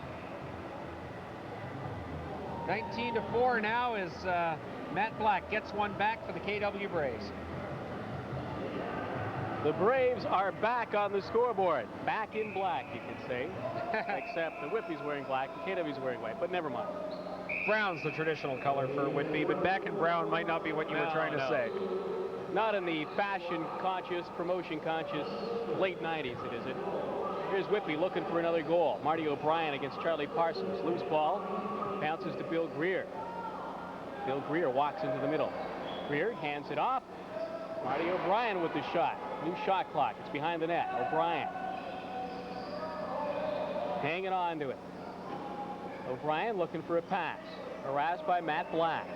Speaker 3: 19-4 now as Matt Black gets one back for the KW Braves.
Speaker 2: The Braves are back on the scoreboard. Back in black, you could say. Except the Whitby's wearing black, the KW's wearing white, but never mind.
Speaker 3: Brown's the traditional color for Whitby, but back in brown might not be what you were trying to say.
Speaker 2: Not in the fashion-conscious, promotion-conscious late 90s, it isn't. Here's Whitby looking for another goal. Marty O'Brien against Charlie Parsons. Loose ball, bounces to Bill Greer. Bill Greer walks into the middle. Greer hands it off. Marty O'Brien with the shot. New shot clock. It's behind the net. O'Brien hanging on to it. O'Brien looking for a pass. Harassed by Matt Black.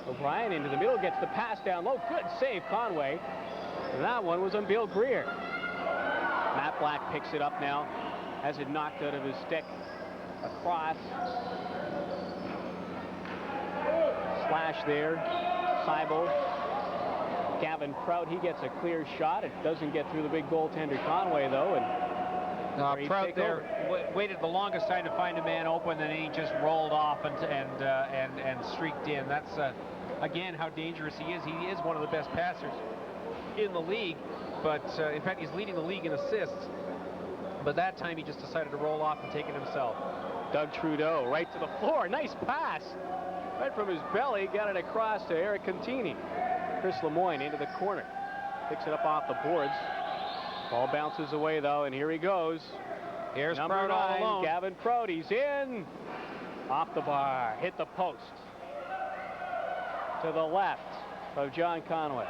Speaker 2: O'Brien into the middle, gets the pass down low. Good save, Conway. And that one was on Bill Greer. Matt Black picks it up now. Has it knocked out of his stick. Across. Slash there. Seibel. Gavin Prout, he gets a clear shot. It doesn't get through the big goaltender Conway, though. And
Speaker 3: Prout there waited the longest time to find a man open, and he just rolled off and streaked in. That's again how dangerous he is. He is one of the best passers in the league, but in fact he's leading the league in assists. But that time he just decided to roll off and take it himself.
Speaker 2: Doug Trudeau right to the floor. Nice pass. Right from his belly, got it across to Eric Contini. Chris Lemoyne into the corner. Picks it up off the boards. Ball bounces away, though, and here he goes.
Speaker 3: Here's
Speaker 2: number
Speaker 3: Prout
Speaker 2: 9,
Speaker 3: all alone.
Speaker 2: Gavin Prout. He's in. Off the bar. Hit the post. To the left of John Conway.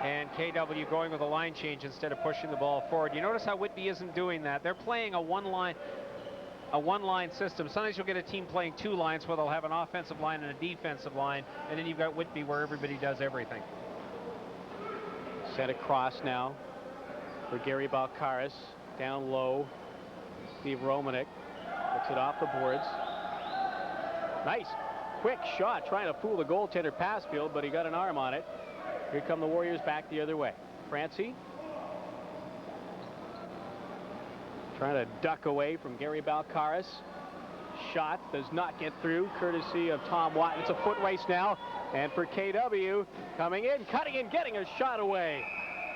Speaker 3: And KW going with a line change instead of pushing the ball forward. You notice how Whitby isn't doing that. They're playing a one-line system. Sometimes you'll get a team playing 2 lines where they'll have an offensive line and a defensive line, and then you've got Whitby where everybody does everything.
Speaker 2: Set across now for Gary Balcaris. Down low. Steve Romanek puts it off the boards. Nice quick shot trying to fool the goaltender Passfield, but he got an arm on it. Here come the Warriors back the other way. Francie trying to duck away from Gary Balcaris. Shot does not get through, courtesy of Tom Watt. It's a foot race now, and for KW, coming in, cutting and getting a shot away.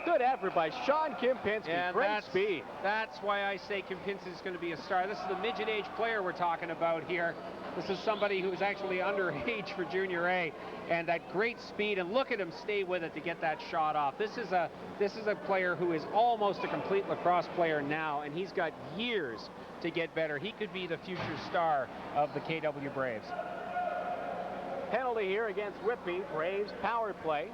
Speaker 2: Good effort by Sean Kempinski.
Speaker 3: And
Speaker 2: great speed.
Speaker 3: That's why I say Kempinski is going to be a star. This is the midget age player we're talking about here. This is somebody who's actually underage for Junior A, and that great speed, and look at him stay with it to get that shot off. This is a player who is almost a complete lacrosse player now, and he's got years to get better. He could be the future star of the KW Braves.
Speaker 2: Penalty here against Whitby. Braves power play.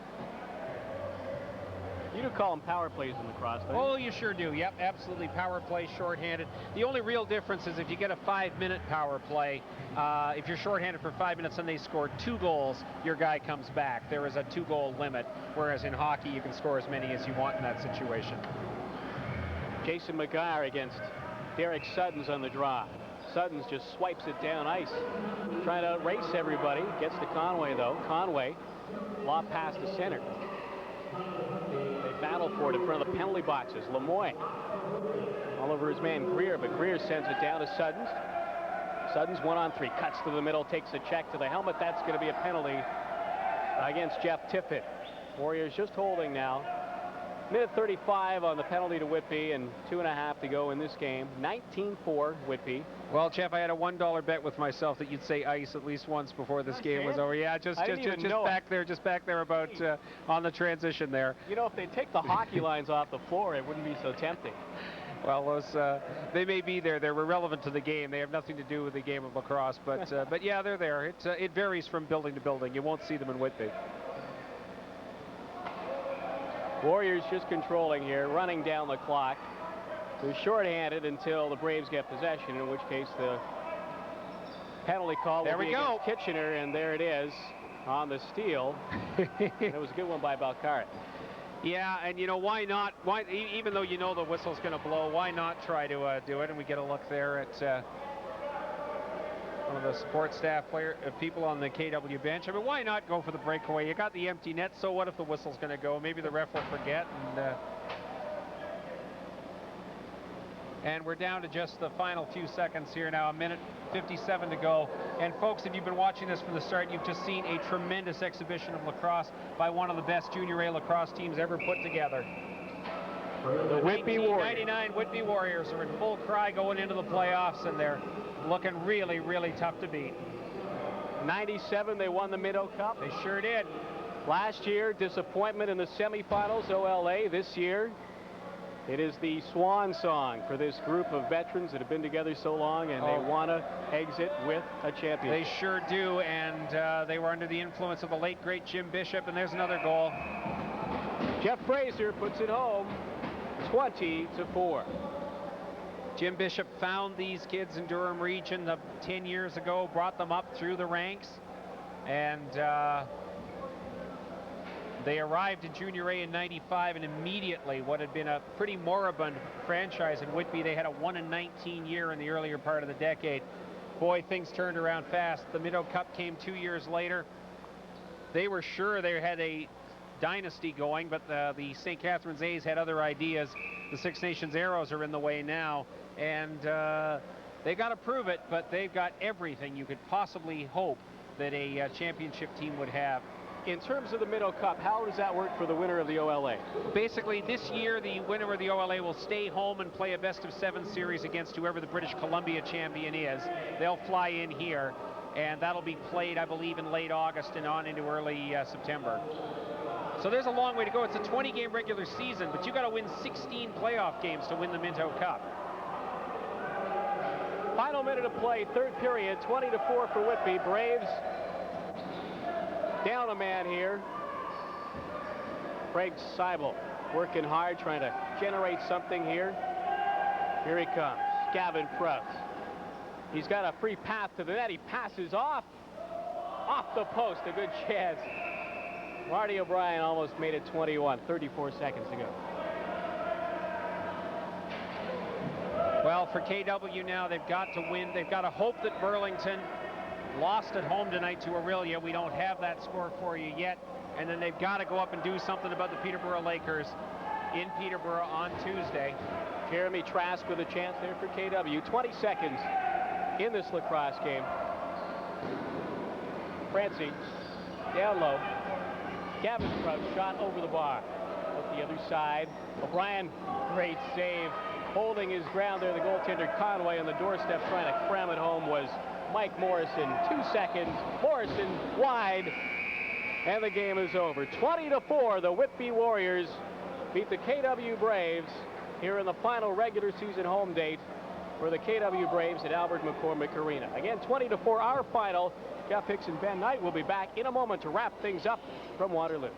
Speaker 2: You do call them power plays in lacrosse, don't you?
Speaker 3: Oh, you sure do. Yep, absolutely. Power play, shorthanded. The only real difference is if you get a 5-minute power play, if you're shorthanded for 5 minutes and they score 2 goals, your guy comes back. There is a 2-goal limit, whereas in hockey you can score as many as you want in that situation.
Speaker 2: Jason McGuire against Derek Suddens on the draw. Suddens just swipes it down ice. Trying to race everybody. Gets to Conway, though. Conway, lob pass to center. They battle for it in front of the penalty boxes. Lemoyne all over his man Greer, but Greer sends it down to Suddens. Suddens 1-on-3, cuts to the middle, takes a check to the helmet. That's going to be a penalty against Jeff Tippett. Warriors just holding now. Minute 35 on the penalty to Whitby, and 2.5 to go in this game. 19-4 Whitby.
Speaker 3: Well, Jeff, I had a $1 bet with myself that you'd say ice at least once before this game was over. Yeah, just back there about on the transition there.
Speaker 2: You know, if they take the hockey lines off the floor, it wouldn't be so tempting.
Speaker 3: Well, those they may be there. They're irrelevant to the game. They have nothing to do with the game of lacrosse. But yeah, they're there. It varies from building to building. You won't see them in Whitby.
Speaker 2: Warriors just controlling here, running down the clock. They're shorthanded until the Braves get possession, in which case the penalty call will be against Kitchener, and there it is on the steal. And it was a good one by Balcaris.
Speaker 3: Yeah, and you know, why not? Why, even though you know the whistle's going to blow, why not try to do it? And we get a look there at one of the support staff people on the KW bench. I mean, why not go for the breakaway? You got the empty net, so what if the whistle's going to go? Maybe the ref will forget. And we're down to just the final few seconds here now, 1:57 to go. And folks, if you've been watching this from the start, you've just seen a tremendous exhibition of lacrosse by one of the best Junior A lacrosse teams ever put together.
Speaker 2: The Whitby Warriors.
Speaker 3: 1999 Whitby Warriors are in full cry going into the playoffs, and they're looking really, really tough to beat.
Speaker 2: 97, they won the Minnow Cup.
Speaker 3: They sure did.
Speaker 2: Last year, disappointment in the semifinals, OLA. This year, it is the swan song for this group of veterans that have been together so long, and they want to exit with a championship.
Speaker 3: They sure do, and they were under the influence of the late, great Jim Bishop, and there's another goal.
Speaker 2: Jeff Fraser puts it home, 20-4.
Speaker 3: Jim Bishop found these kids in Durham region 10 years ago, brought them up through the ranks, and they arrived in Junior A in '95, and immediately what had been a pretty moribund franchise in Whitby, they had a 1-19 year in the earlier part of the decade. Boy, things turned around fast. The Minnow Cup came 2 years later. They were sure they had a dynasty going, but the St. Catharines A's had other ideas. The Six Nations Arrows are in the way now, and they got to prove it, but they've got everything you could possibly hope that a championship team would have.
Speaker 2: In terms of the Minnow Cup, how does that work for the winner of the OLA?
Speaker 3: Basically, this year, the winner of the OLA will stay home and play a best-of-7 series against whoever the British Columbia champion is. They'll fly in here, and that'll be played, I believe, in late August and on into early September. So there's a long way to go. It's a 20-game regular season, but you got to win 16 playoff games to win the Minto Cup.
Speaker 2: Final minute of play, third period, 20-4 for Whitby. Braves down a man here. Craig Seibel working hard, trying to generate something here. Here he comes, Gavin Press. He's got a free path to the net. He passes off the post, a good chance. Marty O'Brien almost made it 21, 34 seconds to go.
Speaker 3: Well, for KW now, they've got to win. They've got to hope that Burlington lost at home tonight to Aurelia. We don't have that score for you yet. And then they've got to go up and do something about the Peterborough Lakers in Peterborough on Tuesday.
Speaker 2: Jeremy Trask with a chance there for KW. 20 seconds in this lacrosse game. Francie down low. Gavin Crouch shot over the bar. Up the other side. O'Brien, great save. Holding his ground there, the goaltender Conway on the doorstep trying to cram it home was Mike Morrison. 2 seconds. Morrison wide. And the game is over. 20-4, the Whitby Warriors beat the KW Braves here in the final regular season home date for the KW Braves at Albert McCormick Arena. Again, 20-4, our final. Jeff Hicks and Ben Knight will be back in a moment to wrap things up from Waterloo.